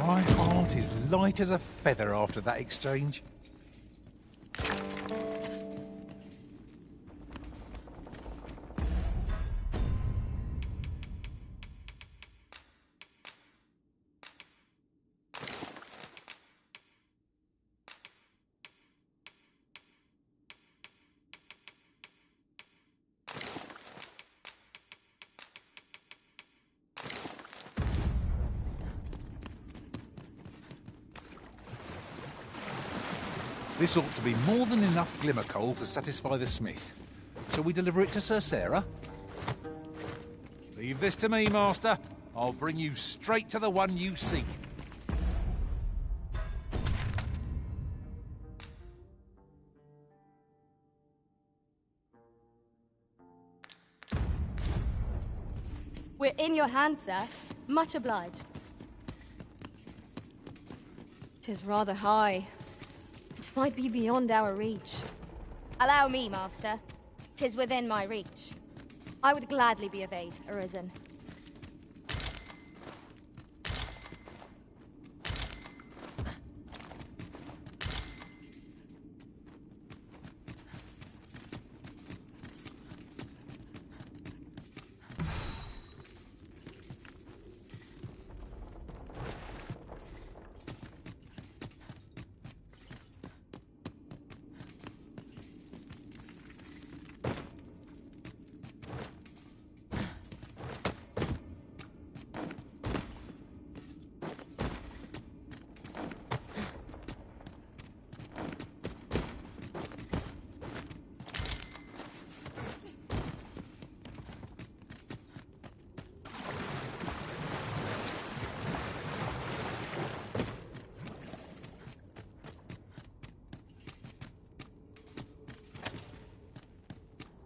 My heart is light as a feather after that exchange. This ought to be more than enough glimmer coal to satisfy the smith. Shall we deliver it to Sir Sarah? Leave this to me, Master. I'll bring you straight to the one you seek. We're in your hands, sir. Much obliged. 'Tis rather high. It might be beyond our reach. Allow me, Master. 'Tis within my reach. I would gladly be of aid, Arisen.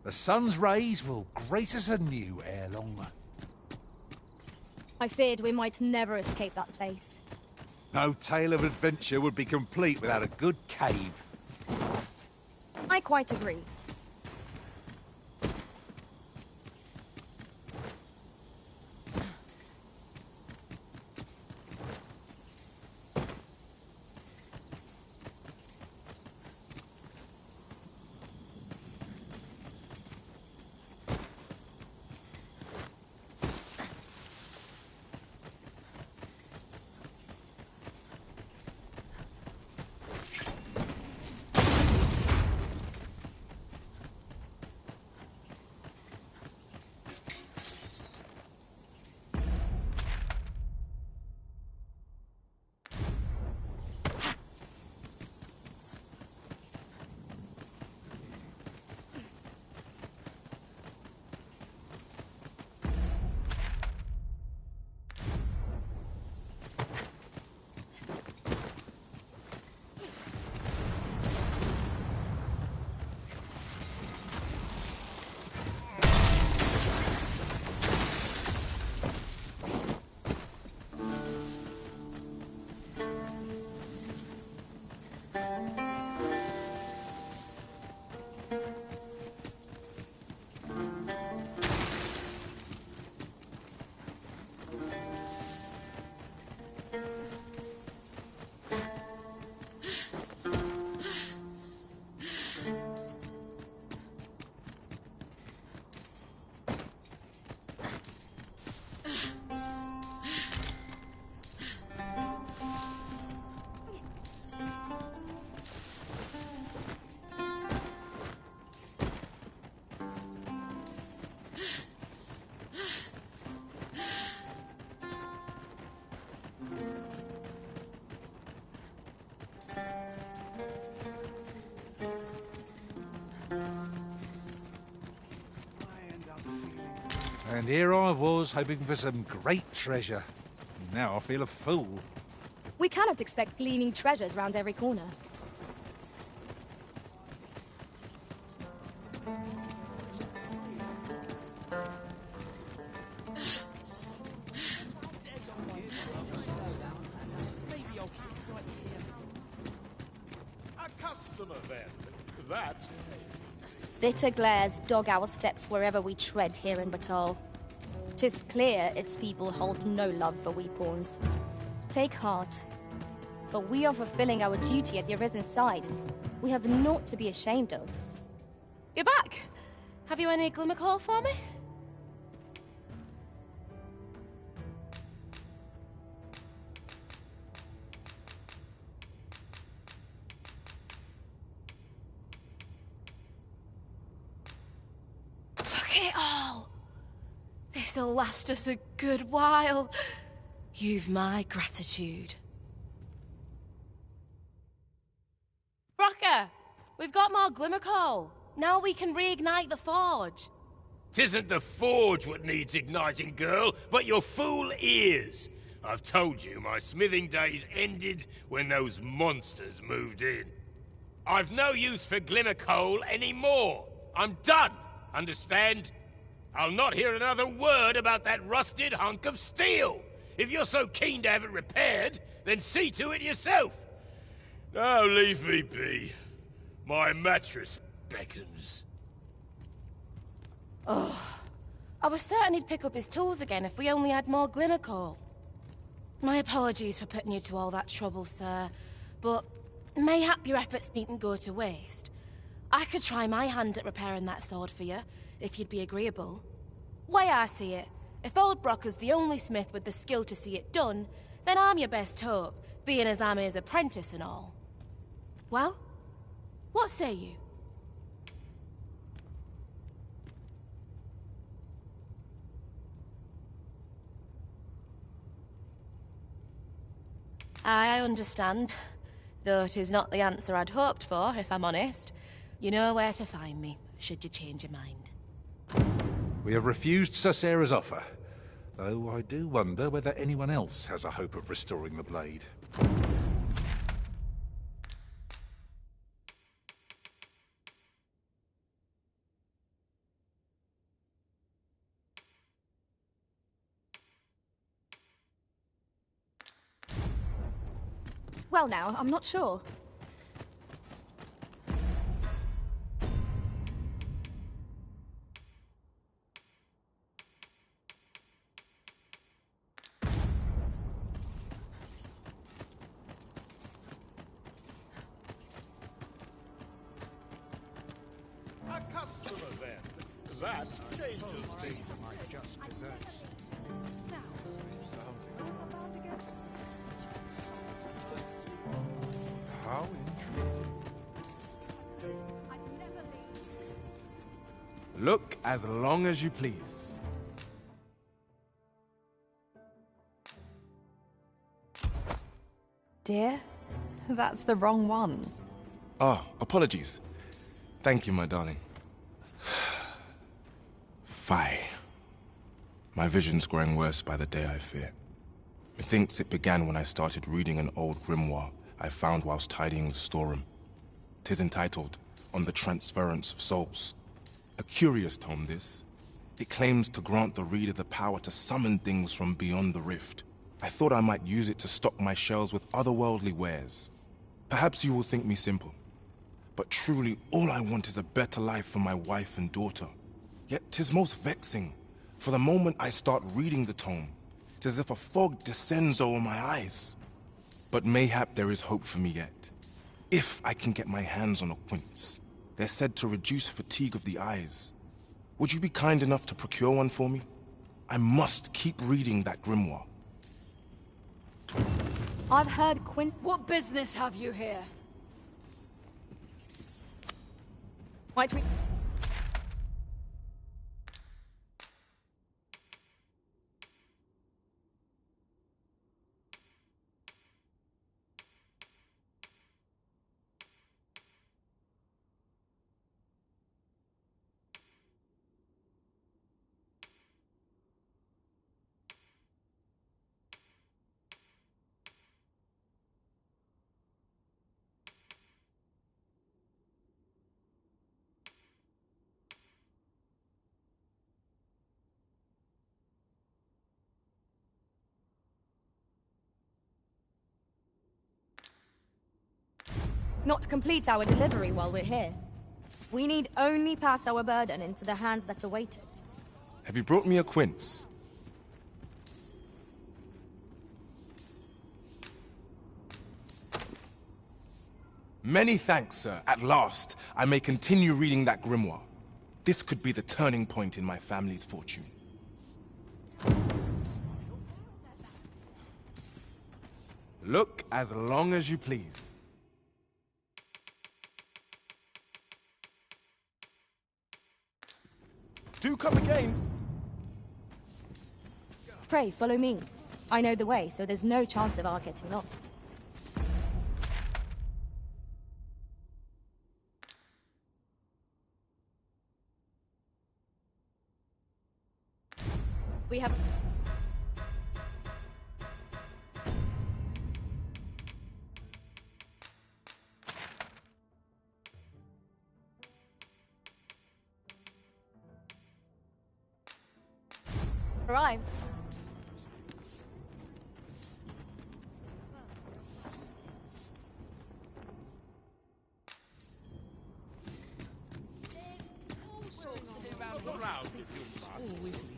The sun's rays will grace us anew ere long. I feared we might never escape that place. No tale of adventure would be complete without a good cave. I quite agree. And here I was, hoping for some great treasure. Now I feel a fool. We cannot expect gleaming treasures round every corner. A customer, then. That. Bitter glares dog our steps wherever we tread here in Battahl. 'Tis clear its people hold no love for we pawns. Take heart, for we are fulfilling our duty at the Arisen's side. We have naught to be ashamed of. You're back! Have you any glimmer coal for me? Look it all! This'll last us a good while. You've my gratitude. Brocker! We've got more glimmer coal. Now we can reignite the forge. 'Tisn't the forge what needs igniting, girl, but your fool ears. I've told you my smithing days ended when those monsters moved in. I've no use for glimmer coal anymore. I'm done, understand? I'll not hear another word about that rusted hunk of steel. If you're so keen to have it repaired, then see to it yourself. Now leave me be. My mattress beckons. Oh, I was certain he'd pick up his tools again if we only had more glimmer coal. My apologies for putting you to all that trouble, sir, but mayhap your efforts needn't go to waste. I could try my hand at repairing that sword for you, if you'd be agreeable. Way I see it, if old Brocker's the only smith with the skill to see it done, then I'm your best hope, being as I'm his apprentice and all. Well, what say you? I understand. Though it is not the answer I'd hoped for, if I'm honest. You know where to find me, should you change your mind. We have refused Sir Sarah's offer, though I do wonder whether anyone else has a hope of restoring the blade. Well now, I'm not sure. A customer then. That changes things. My just desserts. How intriguing. Look as long as you please. Dear, that's the wrong one. Ah, apologies. Thank you, my darling. Fie. My vision's growing worse by the day, I fear. Methinks it began when I started reading an old grimoire I found whilst tidying the storeroom. 'Tis entitled, On the Transference of Souls. A curious tome, this. It claims to grant the reader the power to summon things from beyond the rift. I thought I might use it to stock my shelves with otherworldly wares. Perhaps you will think me simple, but truly all I want is a better life for my wife and daughter. Yet 'tis most vexing, for the moment I start reading the tome, 'tis as if a fog descends over my eyes. But mayhap there is hope for me yet. If I can get my hands on a quince. They're said to reduce fatigue of the eyes. Would you be kind enough to procure one for me? I must keep reading that grimoire. I've heard What business have you here? Might we... Not complete our delivery while we're here. We need only pass our burden into the hands that await it. Have you brought me a quince? Many thanks, sir. At last, I may continue reading that grimoire. This could be the turning point in my family's fortune. Look as long as you please. Do come again. Pray, follow me. I know the way, so there's no chance of our getting lost. We have... arrived.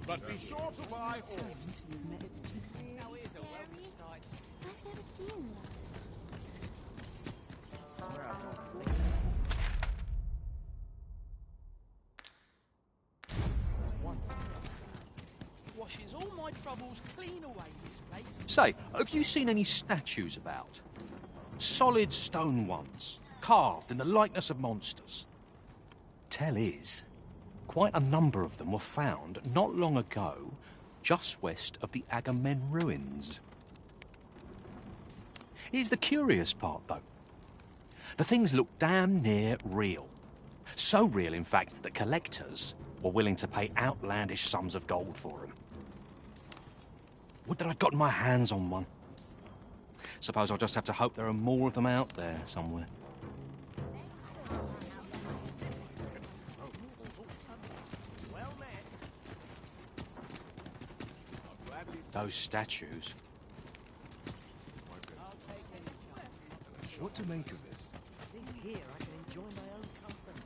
But be sure to buy all. I've never seen that. Washes all my troubles clean away, this place. Say, have you seen any statues about? Solid stone ones, carved in the likeness of monsters. Tell is, quite a number of them were found not long ago, just west of the Agamemnon ruins. Here's the curious part, though. The things look damn near real. So real, in fact, that collectors were willing to pay outlandish sums of gold for them. Would that I'd gotten my hands on one. Suppose I'll just have to hope there are more of them out there somewhere. Those statues. What to make of this? At least here I can enjoy my own company.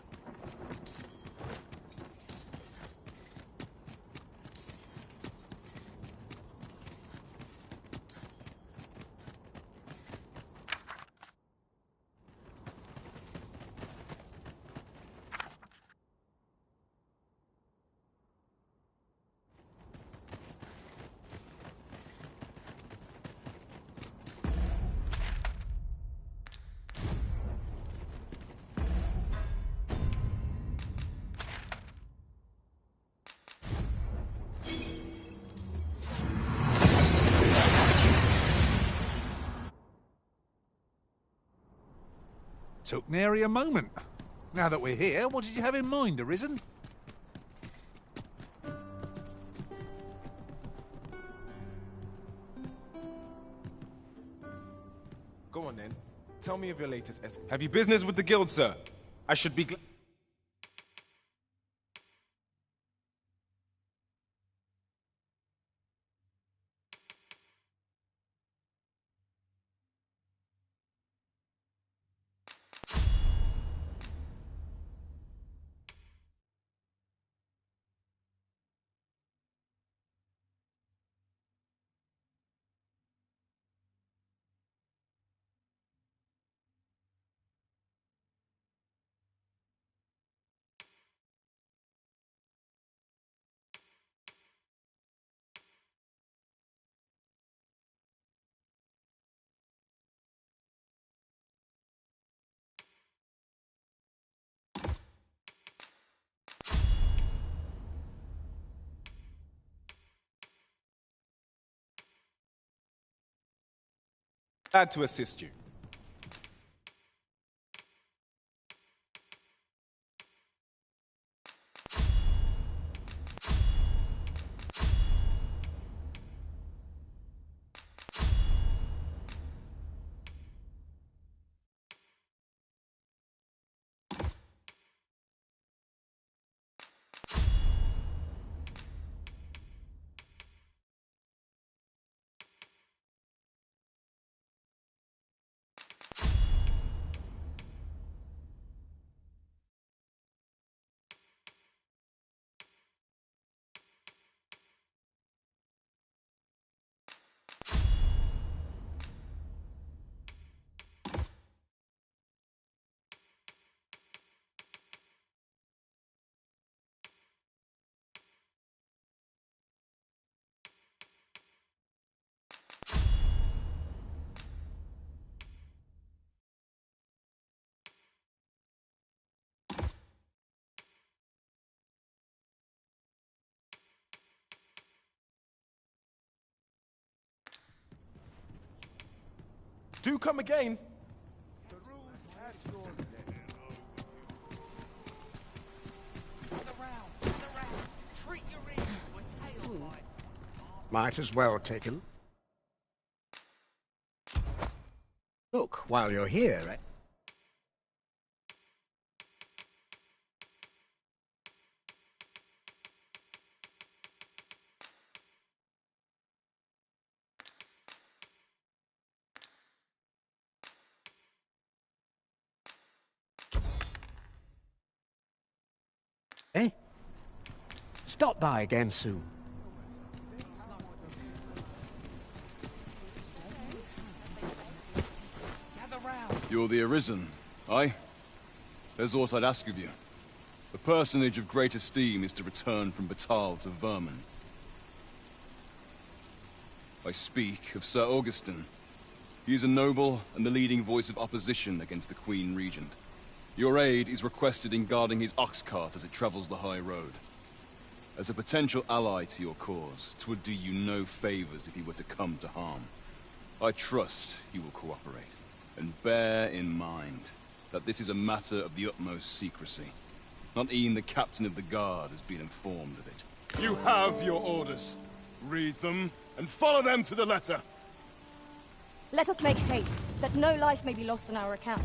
Took nary a moment. Now that we're here, what did you have in mind, Arisen? Go on then. Tell me of your latest escapade. Have you business with the guild, sir? I should be glad. Glad to assist you. Do come again. The rules at your neck. Around. Treat your ears to a tail bite. Might as well take a look while you're here, eh? Eh? Stop by again soon. You're the Arisen, aye? There's aught I'd ask of you. A personage of great esteem is to return from Battahl to Vermin. I speak of Sir Augustin. He is a noble and the leading voice of opposition against the Queen Regent. Your aid is requested in guarding his ox cart as it travels the high road. As a potential ally to your cause, 'twould do you no favors if he were to come to harm. I trust you will cooperate. And bear in mind that this is a matter of the utmost secrecy. Not even the captain of the guard has been informed of it. You have your orders. Read them and follow them to the letter. Let us make haste, that no life may be lost on our account.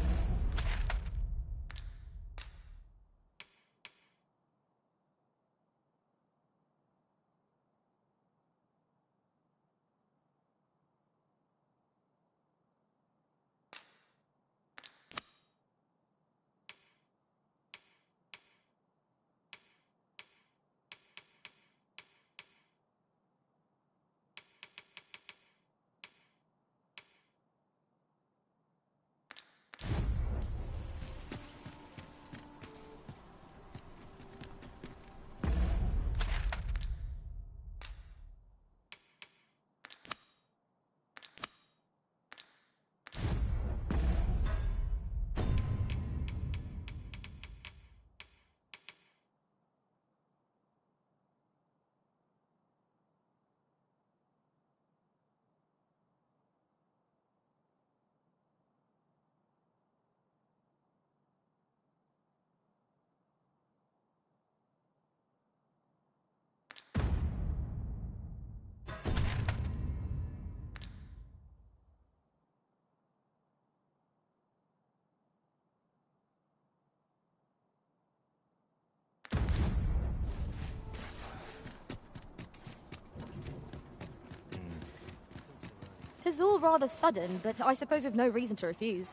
Tis all rather sudden, but I suppose we've no reason to refuse.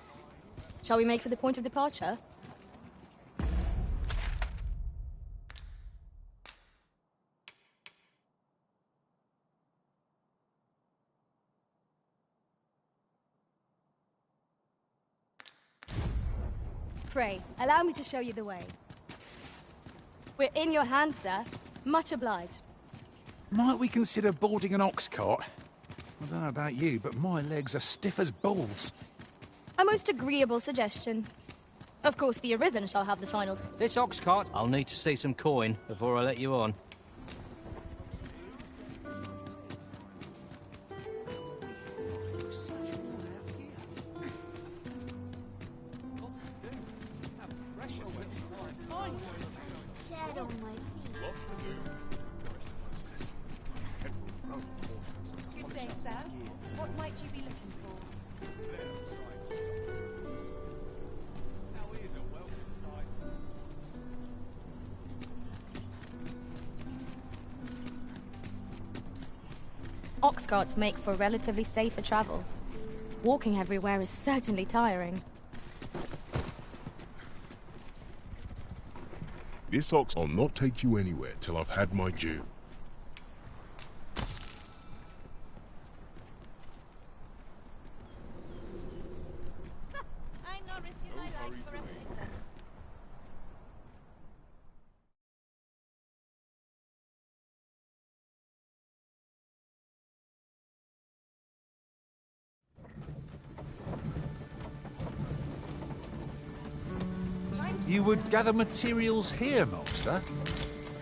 Shall we make for the point of departure? Pray, allow me to show you the way. We're in your hands, sir. Much obliged. Might we consider boarding an ox cart? I don't know about you, but my legs are stiff as balls. A most agreeable suggestion. Of course, the Arisen shall have the finals. This ox cart, I'll need to see some coin before I let you on. Good day, sir. What might you be looking for? Ox carts make for relatively safer travel. Walking everywhere is certainly tiring. This ox will not take you anywhere till I've had my due. I'm not risking my life for a You would gather materials here, Master?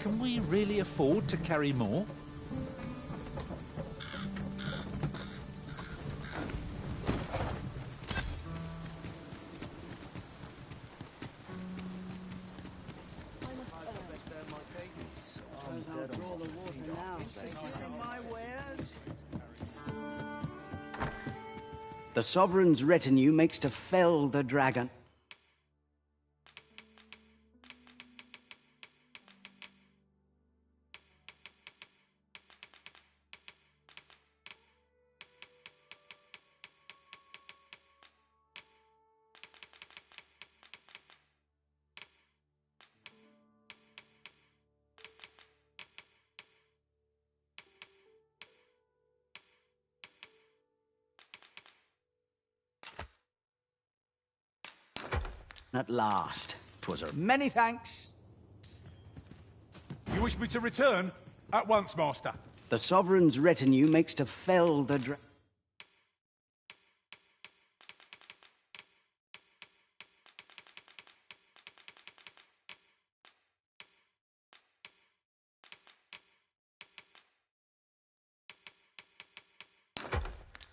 Can we really afford to carry more? My wares. The Sovereign's retinue makes to fell the dragon. At last. 'Twas a... Many thanks. You wish me to return? At once, Master. The Sovereign's retinue makes to fell the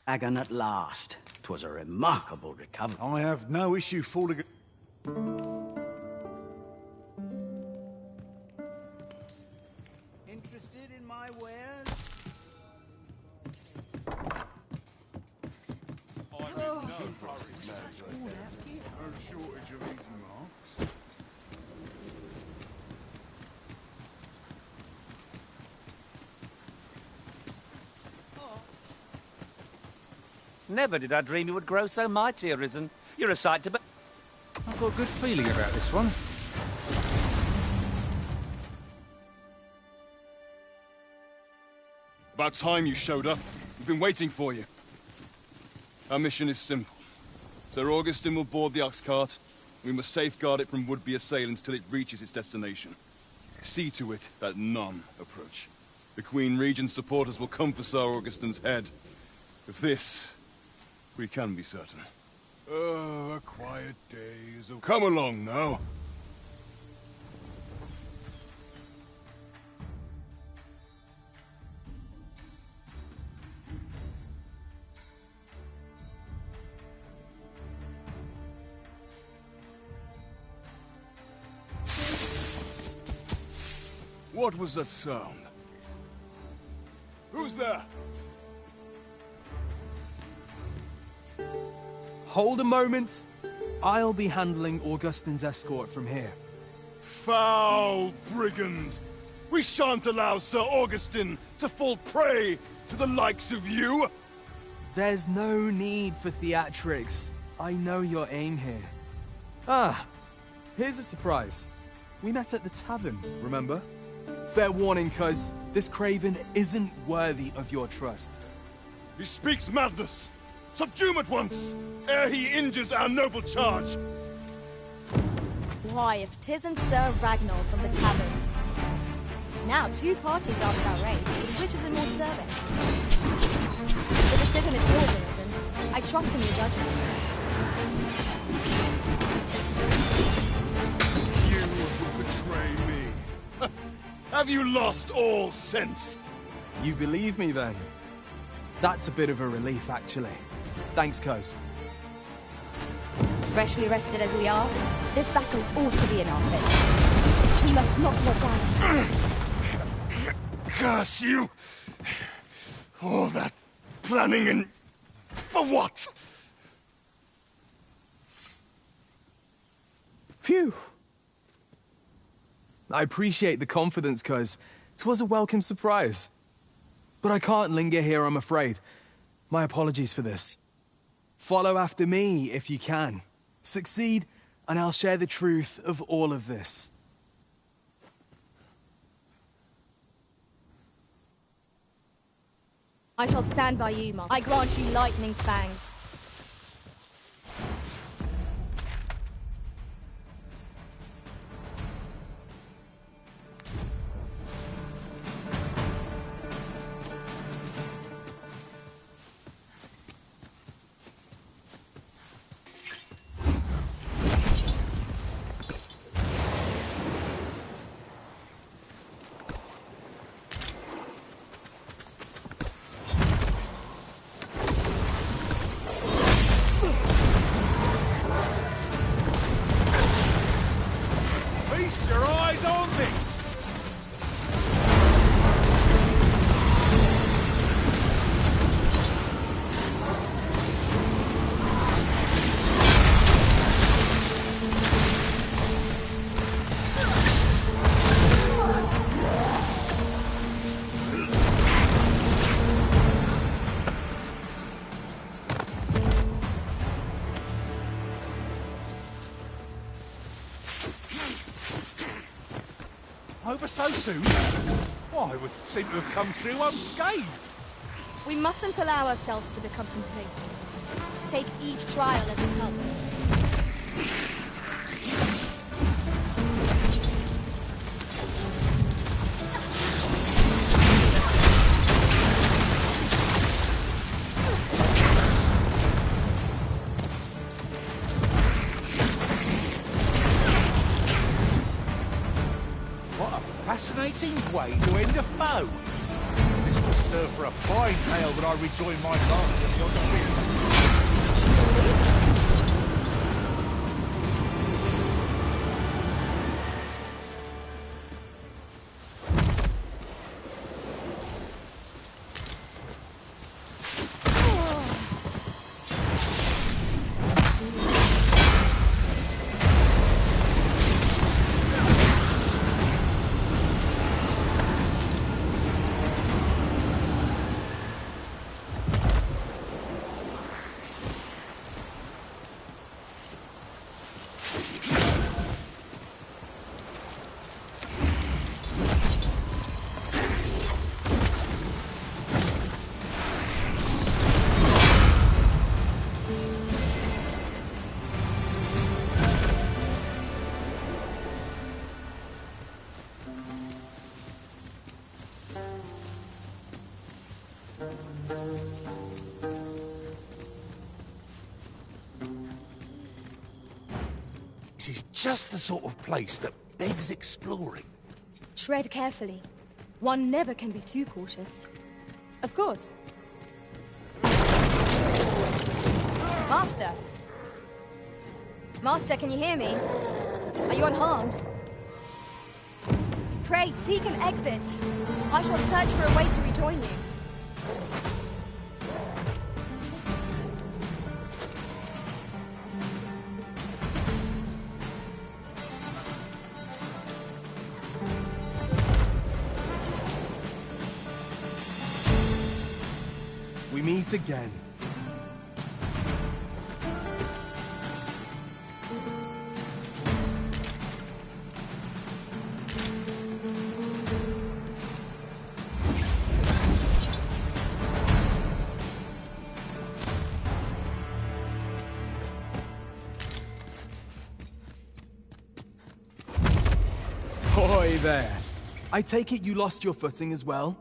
dragon at last. 'Twas a remarkable recovery. I have no issue falling... Interested in my wares? No shortage of eating marks. Never did I dream you would grow so mighty, Arisen. You're a sight to be... I've got a good feeling about this one. About time you showed up. We've been waiting for you. Our mission is simple. Sir Augustin will board the ox cart. We must safeguard it from would-be assailants till it reaches its destination. See to it that none approach. The Queen Regent's supporters will come for Sir Augustin's head. Of this, we can be certain. Oh, a quiet day is a... Come along now. What was that sound? Who's there? Hold a moment. I'll be handling Augustin's escort from here. Foul brigand! We shan't allow Sir Augustin to fall prey to the likes of you! There's no need for theatrics. I know your aim here. Ah, here's a surprise. We met at the tavern, remember? Fair warning, cuz this craven isn't worthy of your trust. He speaks madness! Subdue him at once, ere he injures our noble charge! Why, if 'tisn't Sir Ragnar from the tavern. Now, two parties ask our race, but which of them more deserving? The decision is yours, Arisen. I trust in your judgment. You will betray me. Have you lost all sense? You believe me, then? That's a bit of a relief, actually. Thanks, cuz. Freshly rested as we are, this battle ought to be in our favor. We must not let down. Curse you! All that planning and... for what? Phew! I appreciate the confidence, cuz 'twas a welcome surprise. But I can't linger here, I'm afraid. My apologies for this. Follow after me, if you can. Succeed, and I'll share the truth of all of this. I shall stand by you, Master. I grant you lightning's fangs. Over so soon? Why, we seem to have come through unscathed. We mustn't allow ourselves to become complacent. Take each trial as it comes. Fascinating way to end a foe. This will serve for a fine tale when I rejoin my master beyond the fields. This is just the sort of place that begs exploring. Tread carefully. One never can be too cautious. Of course. Master! Master, can you hear me? Are you unharmed? Pray, seek an exit. I shall search for a way to rejoin you. We meet again. Ahoy there. I take it you lost your footing as well?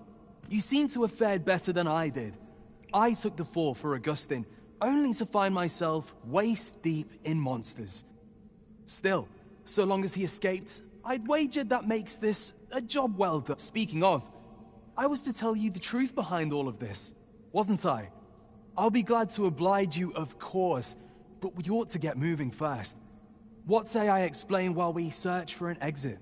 You seem to have fared better than I did. I took the fall for Augustine, only to find myself waist-deep in monsters. Still, so long as he escaped, I'd wagered that makes this a job well done. Speaking of, I was to tell you the truth behind all of this, wasn't I? I'll be glad to oblige you, of course, but we ought to get moving first. What say I explain while we search for an exit?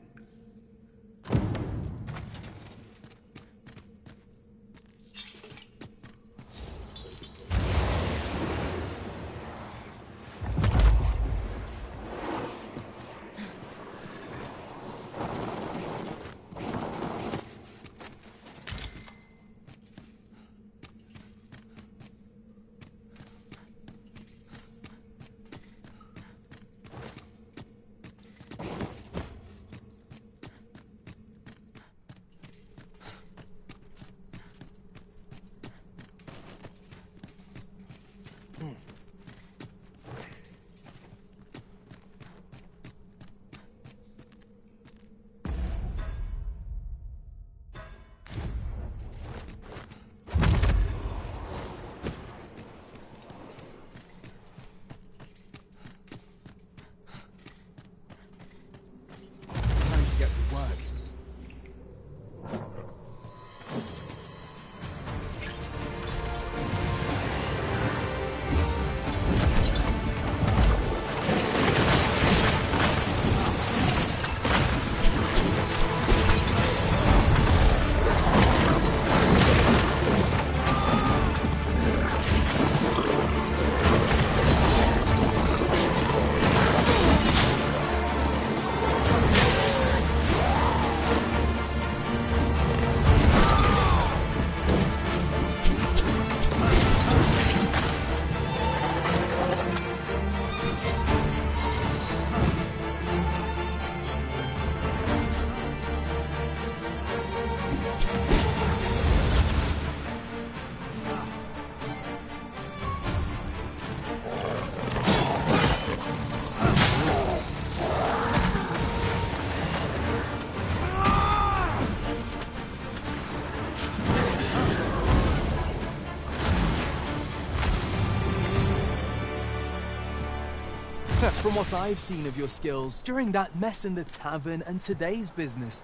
From what I've seen of your skills during that mess in the tavern and today's business,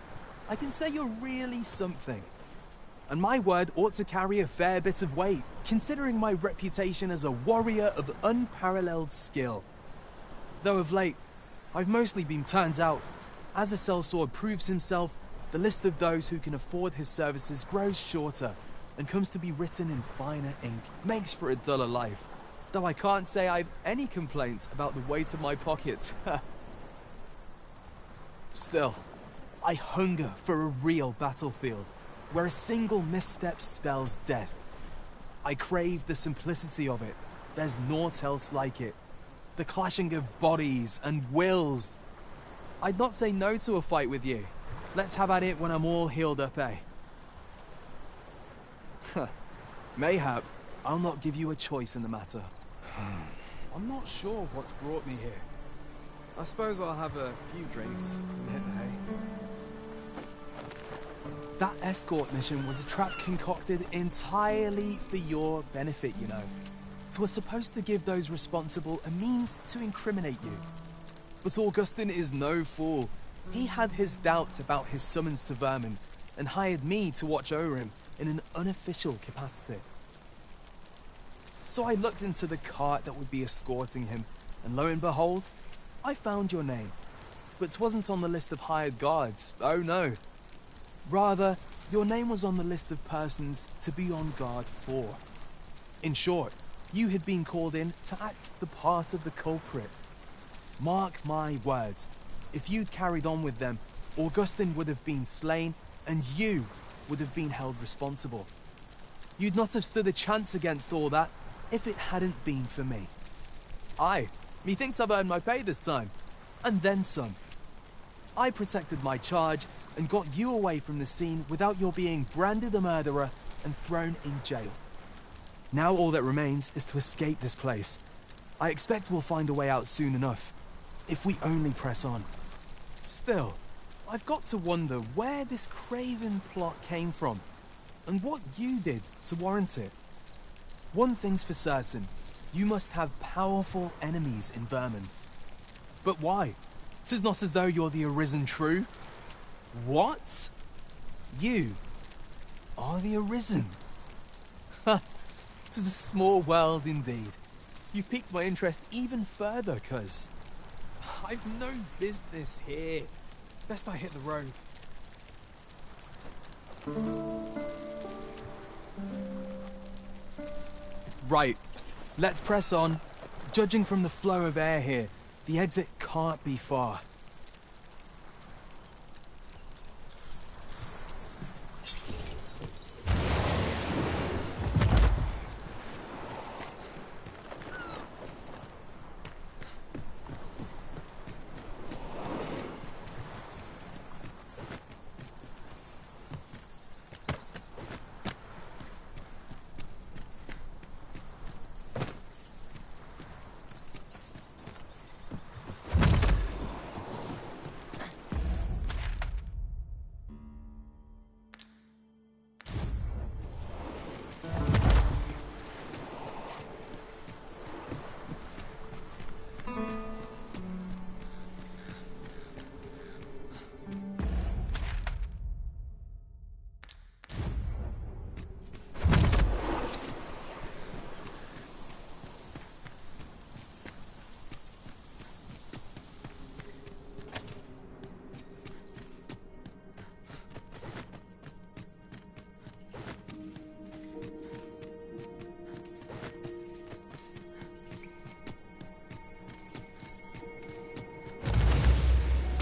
I can say you're really something. And my word ought to carry a fair bit of weight, considering my reputation as a warrior of unparalleled skill. Though of late, I've mostly been turned out. As a sellsword proves himself, the list of those who can afford his services grows shorter and comes to be written in finer ink. Makes for a duller life, though I can't say I've any complaints about the weight of my pockets. Still, I hunger for a real battlefield, where a single misstep spells death. I crave the simplicity of it. There's naught else like it. The clashing of bodies and wills. I'd not say no to a fight with you. Let's have at it when I'm all healed up, eh? Mayhap, I'll not give you a choice in the matter. I'm not sure what's brought me here. I suppose I'll have a few drinks and hit the hay. That escort mission was a trap concocted entirely for your benefit, you know. It was supposed to give those responsible a means to incriminate you. But Augustin is no fool. He had his doubts about his summons to Vermin and hired me to watch over him in an unofficial capacity. So I looked into the cart that would be escorting him, and lo and behold, I found your name. But 'twasn't on the list of hired guards, oh no. Rather, your name was on the list of persons to be on guard for. In short, you had been called in to act the part of the culprit. Mark my words, if you'd carried on with them, Augustin would have been slain, and you would have been held responsible. You'd not have stood a chance against all that if it hadn't been for me. Aye, methinks I've earned my pay this time, and then some. I protected my charge and got you away from the scene without your being branded a murderer and thrown in jail. Now all that remains is to escape this place. I expect we'll find a way out soon enough, if we only press on. Still, I've got to wonder where this craven plot came from, and what you did to warrant it. One thing's for certain, you must have powerful enemies in Vermin. But why? 'Tis not as though you're the Arisen True. What? You are the Arisen? Ha! 'Tis a small world indeed. You've piqued my interest even further, cuz I've no business here. Best I hit the road. Right, let's press on. Judging from the flow of air here, the exit can't be far.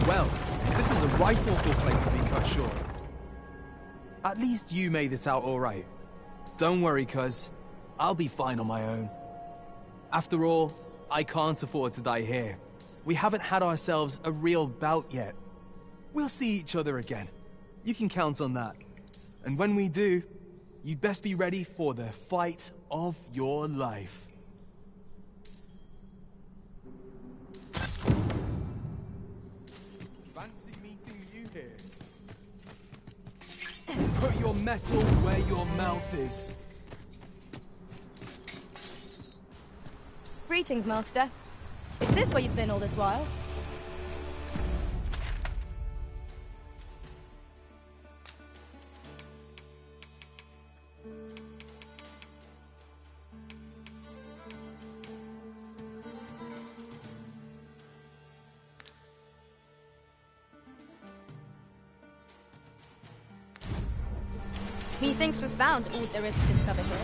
Well, this is a right awful place to be cut short. At least you made it out all right. Don't worry, cuz. I'll be fine on my own. After all, I can't afford to die here. We haven't had ourselves a real bout yet. We'll see each other again. You can count on that. And when we do, you'd best be ready for the fight of your life. Fancy meeting you here. Put your metal where your mouth is. Greetings, Master. Is this where you've been all this while? Methinks we've found all there is to discover here.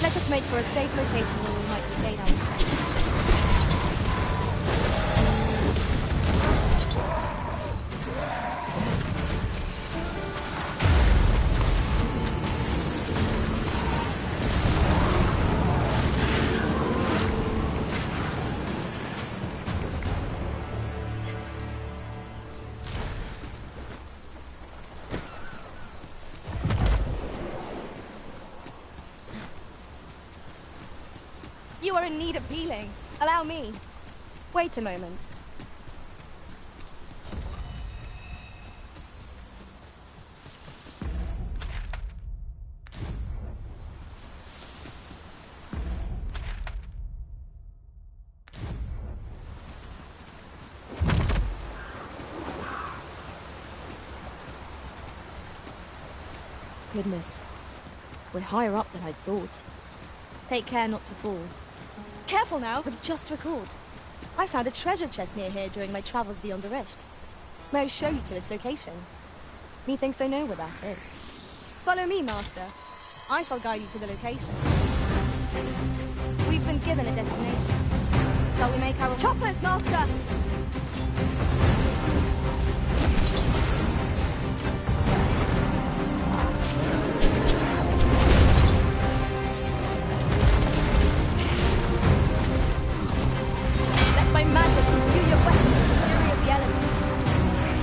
Let us make for a safe location where we might regain our strength. You are in need of healing. Allow me. Wait a moment. Goodness. We're higher up than I'd thought. Take care not to fall. Careful now! I've just recalled. I found a treasure chest near here during my travels beyond the rift. May I show you to its location? Methinks I know where that is. Follow me, Master. I shall guide you to the location. We've been given a destination. Shall we make our choppers, Master? By magic, imbue your weapon with the fury of the elements.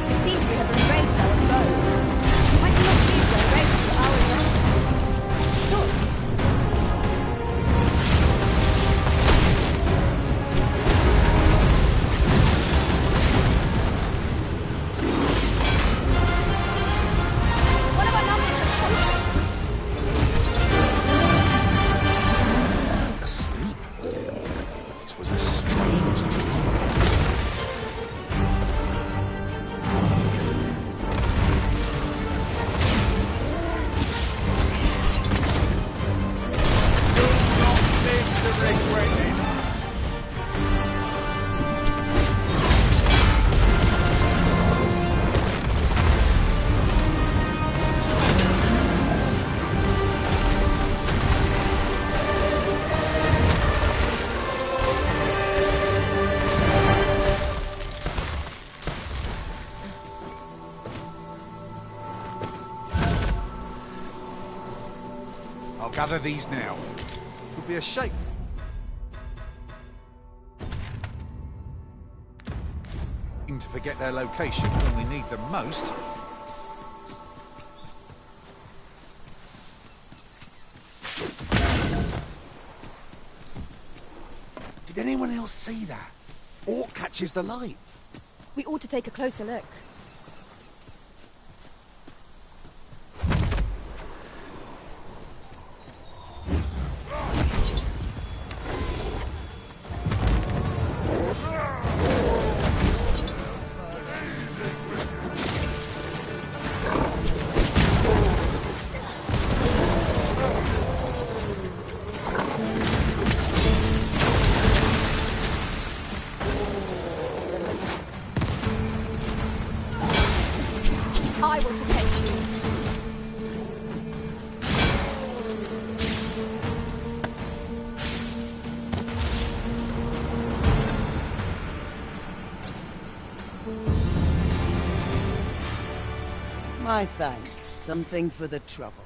It seems we have embraced our foe. Might you not leave your race to our advantage? Look! One of our numbers is atrocious. Asleep? It was a strange dream. I'll gather these now. It would be a shame. To forget their location when we need them most. Did anyone else see that? Orc catches the light. We ought to take a closer look. I will protect you. My thanks. Something for the trouble.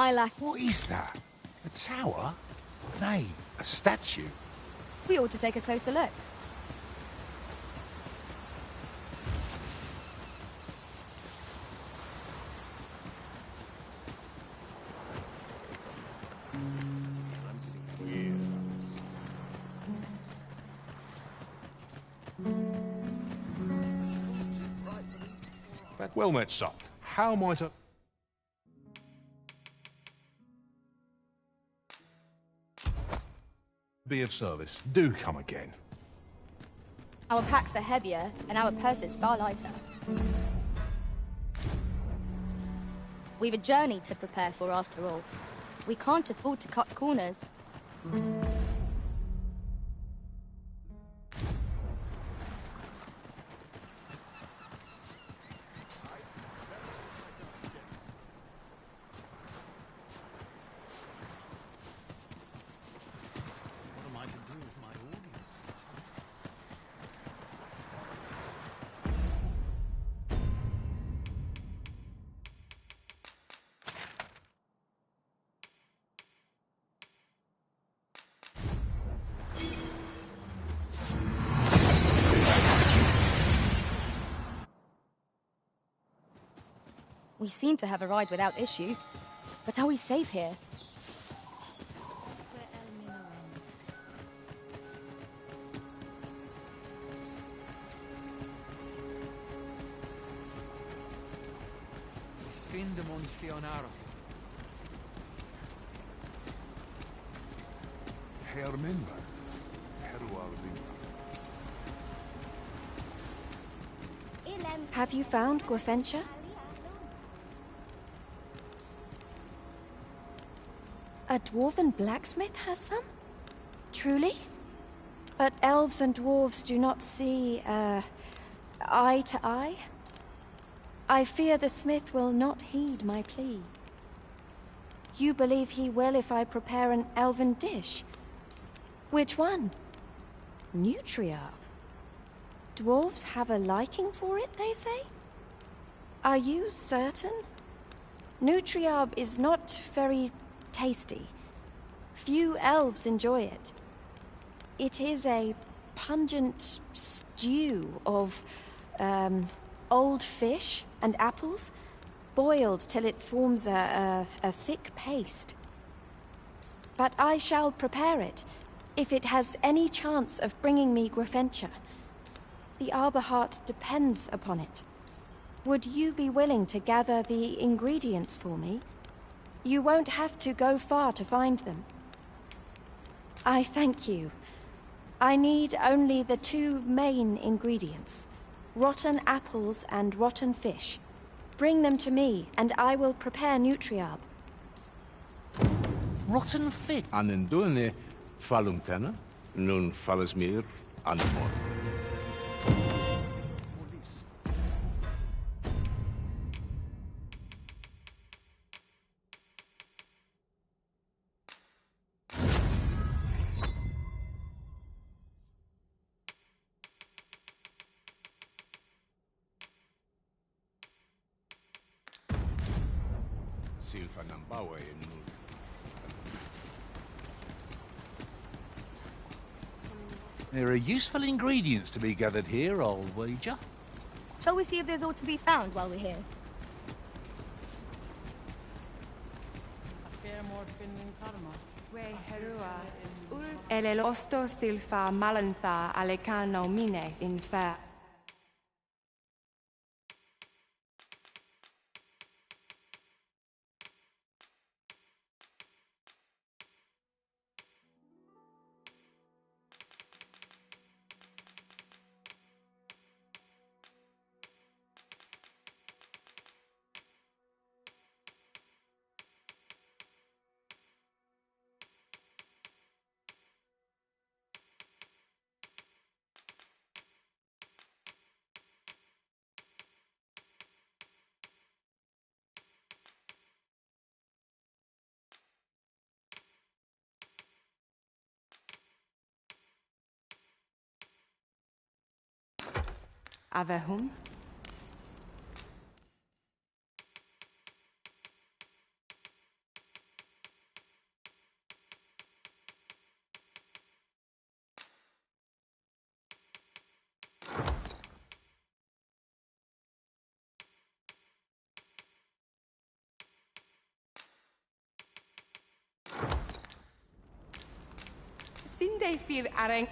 I lack... What is that? A tower? Nay, a statue. We ought to take a closer look. Well met, son. How might I... be of service? Do come again. Our packs are heavier, and our purses far lighter. We've a journey to prepare for after all. We can't afford to cut corners. We seem to have arrived without issue. But are we safe here? Have you found Gwefencha? A dwarven blacksmith has some? Truly? But elves and dwarves do not see, eye to eye? I fear the smith will not heed my plea. You believe he will if I prepare an elven dish? Which one? Nutriarb. Dwarves have a liking for it, they say? Are you certain? Nutriarb is not very tasty. Few elves enjoy it. It is a pungent stew of, old fish and apples, boiled till it forms a thick paste. But I shall prepare it, if it has any chance of bringing me Gwefencha. The Arbor Heart depends upon it. Would you be willing to gather the ingredients for me? You won't have to go far to find them. I thank you. I need only the two main ingredients, rotten apples and rotten fish. Bring them to me, and I will prepare Nutriarb. Rotten fish? An den dune fallumtenne, nun falles mir an den Mord. There are useful ingredients to be gathered here, I'll wager. Shall we see if there's aught to be found while we're here? Osto silfa malantha alecano mine in fair. Avehum? Sinde fir areng.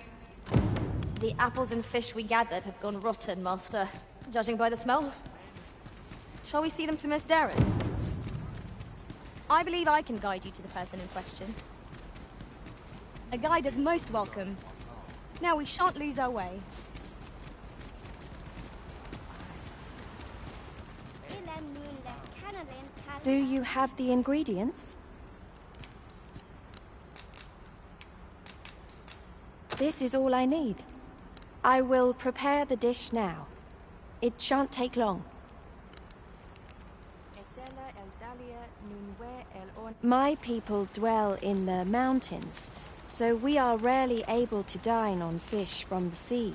The apples and fish we gathered have gone rotten, Master, judging by the smell. Shall we see them to Miss Darren? I believe I can guide you to the person in question. A guide is most welcome. Now we shan't lose our way. Do you have the ingredients? This is all I need. I will prepare the dish now. It shan't take long. My people dwell in the mountains, so we are rarely able to dine on fish from the sea.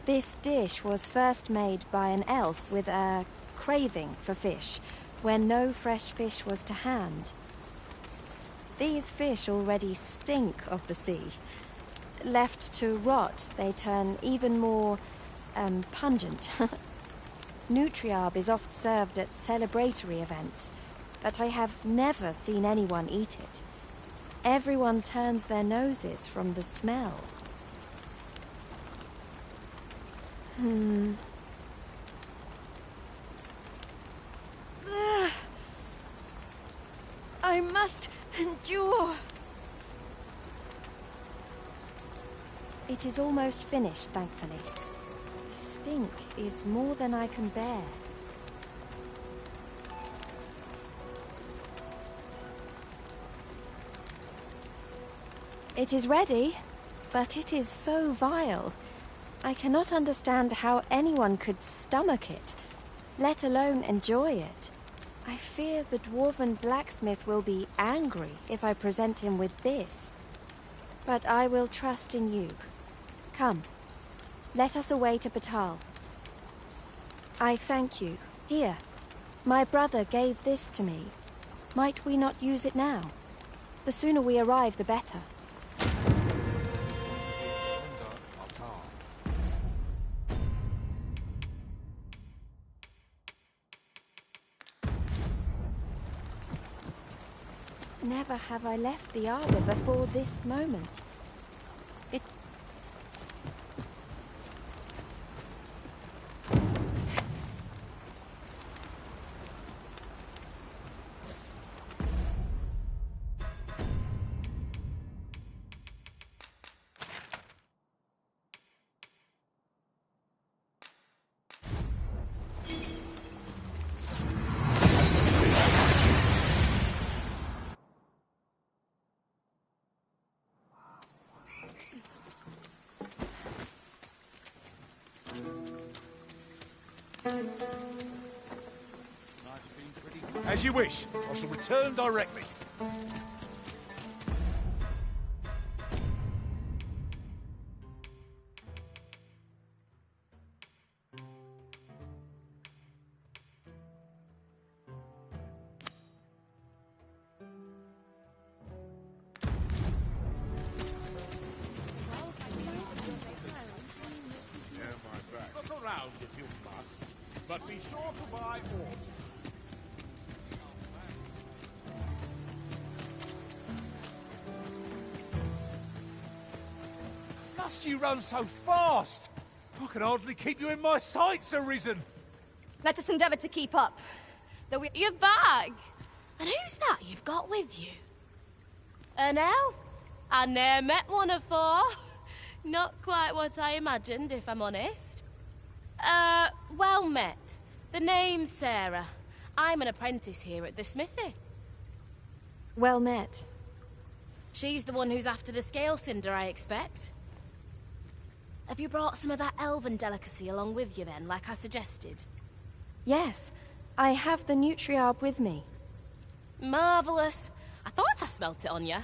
This dish was first made by an elf with a craving for fish, when no fresh fish was to hand. These fish already stink of the sea. Left to rot, they turn even more, pungent. Nutriarb is oft served at celebratory events, but I have never seen anyone eat it. Everyone turns their noses from the smell. I must endure. It is almost finished, thankfully. The stink is more than I can bear. It is ready, but it is so vile. I cannot understand how anyone could stomach it, let alone enjoy it. I fear the dwarven blacksmith will be angry if I present him with this. But I will trust in you. Come, let us away to Battahl. I thank you. Here, my brother gave this to me. Might we not use it now? The sooner we arrive, the better. Never have I left the arbor before this moment. It... As you wish. I shall return directly. Look around if you must, but be sure to buy water. Must you run so fast? I can hardly keep you in my sights, Arisen. Let us endeavor to keep up. Though we... You're back! And who's that you've got with you? An elf? I ne'er met one afore. Not quite what I imagined, if I'm honest. Well met. The name's Sarah. I'm an apprentice here at the smithy. Well met. She's the one who's after the scale cinder, I expect. Have you brought some of that elven delicacy along with you then, like I suggested? Yes, I have the Nutriarb with me. Marvellous. I thought I smelt it on you.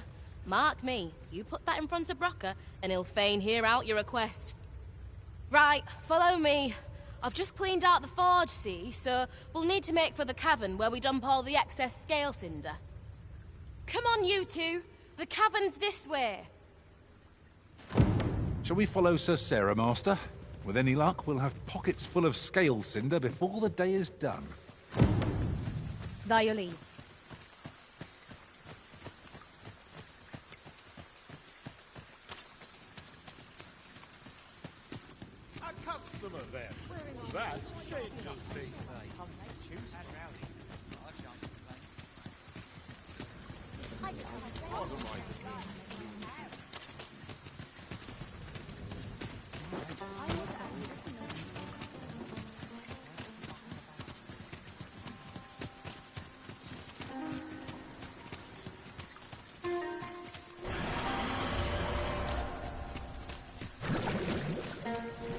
Mark me, you put that in front of Brocker, and he'll fain hear out your request. Right, follow me. I've just cleaned out the forge, see, so we'll need to make for the cavern where we dump all the excess scale cinder. Come on, you two. The cavern's this way. Shall we follow Sir Sarah, Master? With any luck, we'll have pockets full of scale cinder before the day is done. By your leave. customer then. That changes things.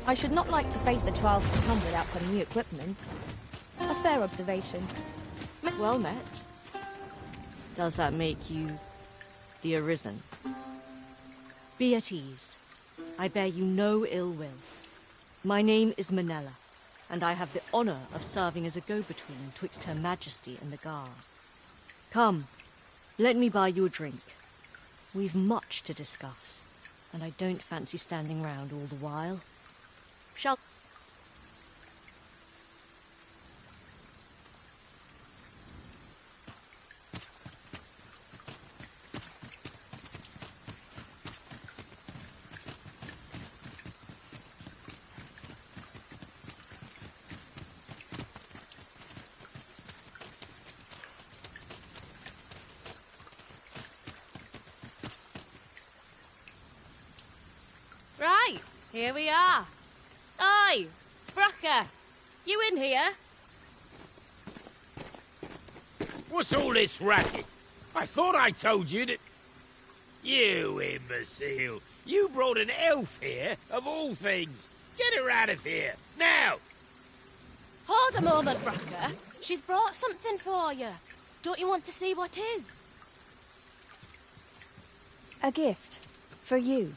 I should not like to face the trials to come without some new equipment. A fair observation. Well met. Does that make you the Arisen? Be at ease. I bear you no ill will. My name is Manella, and I have the honor of serving as a go-between twixt Her Majesty and the Guard. Come, let me buy you a drink. We've much to discuss, and I don't fancy standing round all the while. Shall... Right, here we are. Oi, Brocker, you in here? What's all this racket? I thought I told you that... You imbecile. You brought an elf here, of all things. Get her out of here, now! Hold a moment, Brocker. She's brought something for you. Don't you want to see what is? A gift. For you.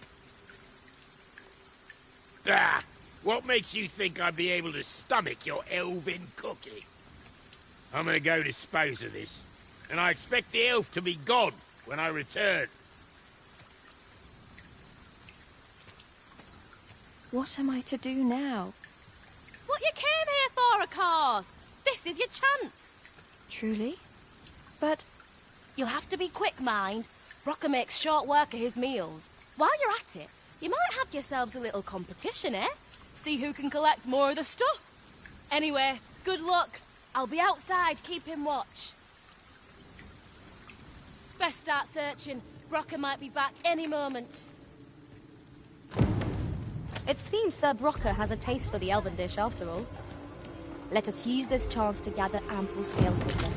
Ah! What makes you think I'd be able to stomach your elven cooking? I'm gonna go dispose of this, and I expect the elf to be gone when I return. What am I to do now? What you came here for, of course. This is your chance. Truly? But... You'll have to be quick, mind. Brocker makes short work of his meals. While you're at it, you might have yourselves a little competition, eh? See who can collect more of the stuff. Anyway, good luck. I'll be outside keeping watch. Best start searching. Brocker might be back any moment. It seems Sir Brocker has a taste for the elven dish after all. Let us use this chance to gather ample scale silver.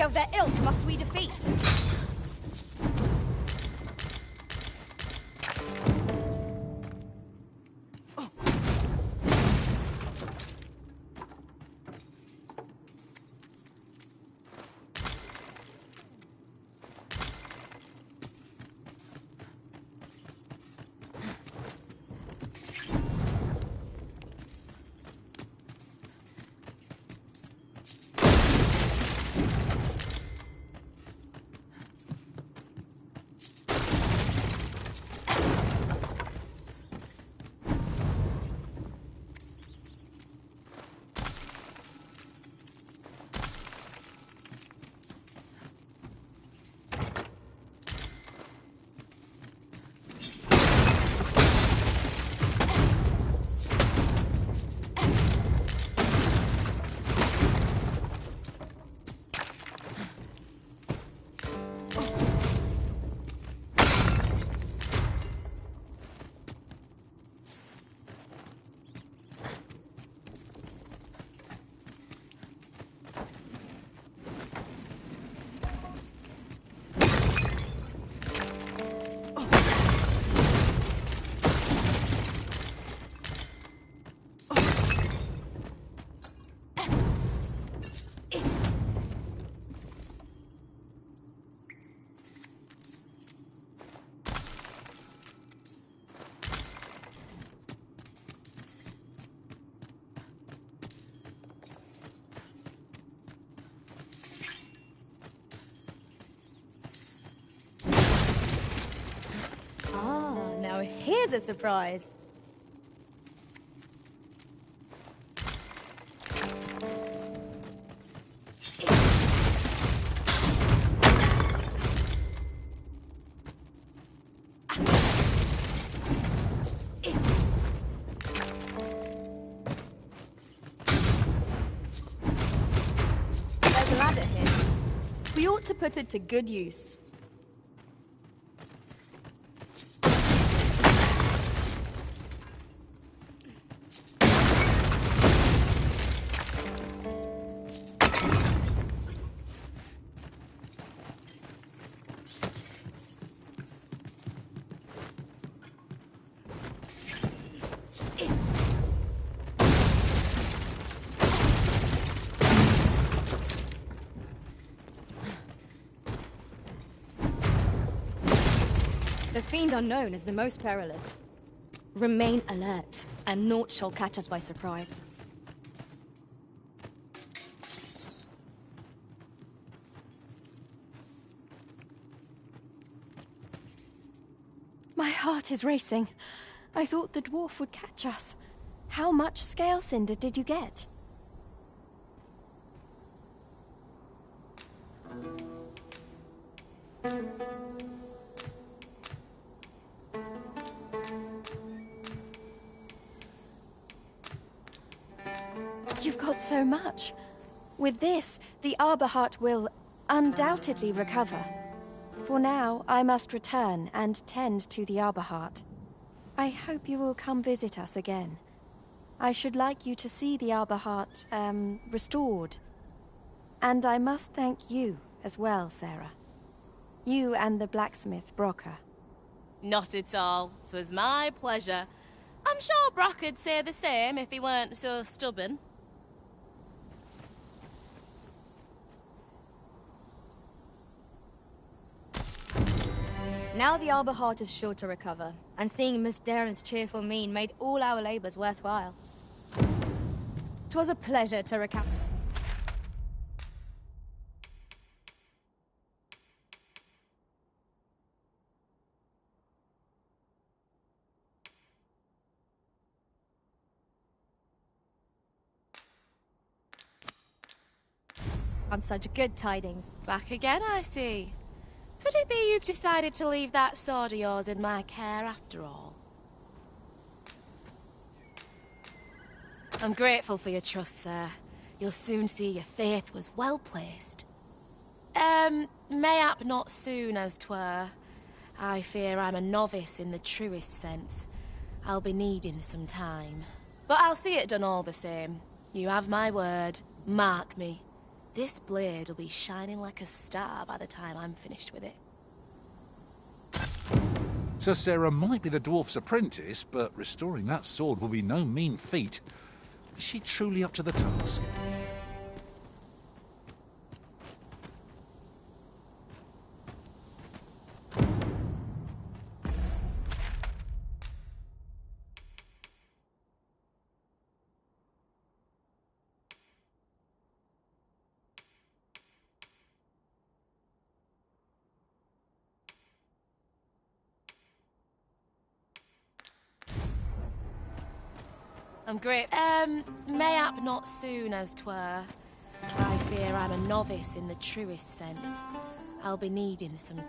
Of their ilk must we defeat? always a surprise. There's a ladder here. We ought to put it to good use. The Fiend Unknown is the most perilous. Remain alert, and naught shall catch us by surprise. My heart is racing. I thought the dwarf would catch us. How much scale cinder did you get? You've got so much. With this, the Arbor Heart will undoubtedly recover. For now, I must return and tend to the Arbor Heart. I hope you will come visit us again. I should like you to see the Arbor Heart, restored. And I must thank you as well, Sarah. You and the blacksmith, Brocker. Not at all. 'Twas my pleasure. I'm sure Brock'd say the same if he weren't so stubborn. Now the Arbor Heart is sure to recover, and seeing Miss Darren's cheerful mien made all our labours worthwhile. 'Twas a pleasure to recount. On such good tidings. Back again, I see. Could it be you've decided to leave that sword of yours in my care after all? I'm grateful for your trust, sir. You'll soon see your faith was well placed. Mayhap not soon as 'twere. I fear I'm a novice in the truest sense. I'll be needing some time. But I'll see it done all the same. You have my word. Mark me. This blade will be shining like a star by the time I'm finished with it. So Sarah might be the dwarf's apprentice, but restoring that sword will be no mean feat. Is she truly up to the task? I'm great. Mayhap not soon as 'twere. I fear I'm a novice in the truest sense. I'll be needing some...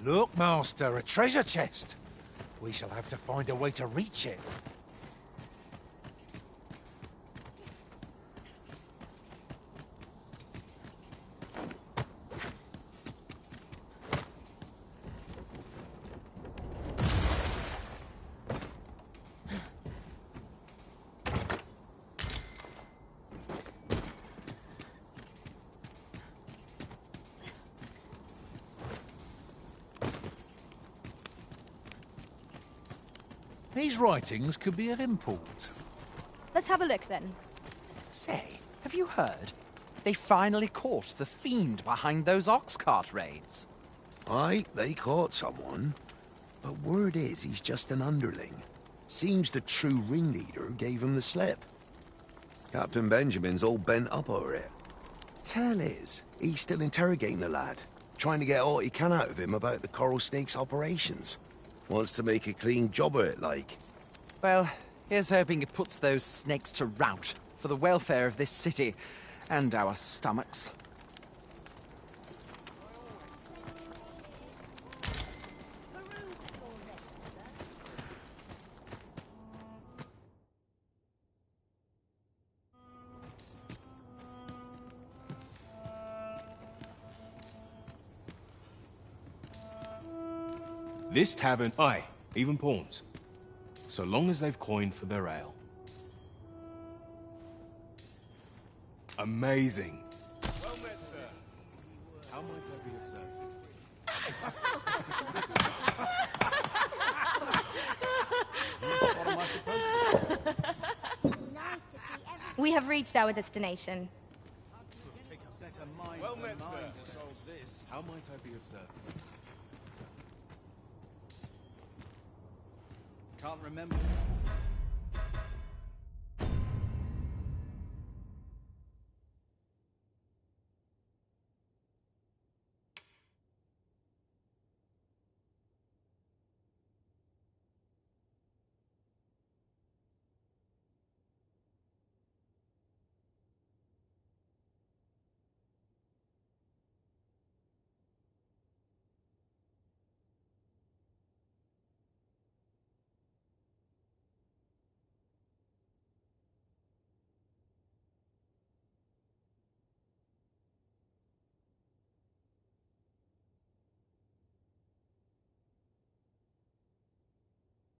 Look, Master, a treasure chest. We shall have to find a way to reach it. These writings could be of import. Let's have a look then. Say, Have you heard? They finally caught the fiend behind those ox cart raids. Aye, they caught someone. But word is he's just an underling. Seems the true ringleader gave him the slip. Captain Benjamin's all bent up over it. Tell is, he's still interrogating the lad, trying to get all he can out of him about the Coral Snake's operations. Wants to make a clean job of it, like. Well, here's hoping it puts those snakes to rout for the welfare of this city and our stomachs. This tavern, aye, even pawns. So long as they've coined for their ale. Amazing. Well met, sir. How might I be of service? What am I supposed to do? We have reached our destination. Well met, sir. How might I be of service? Can't remember.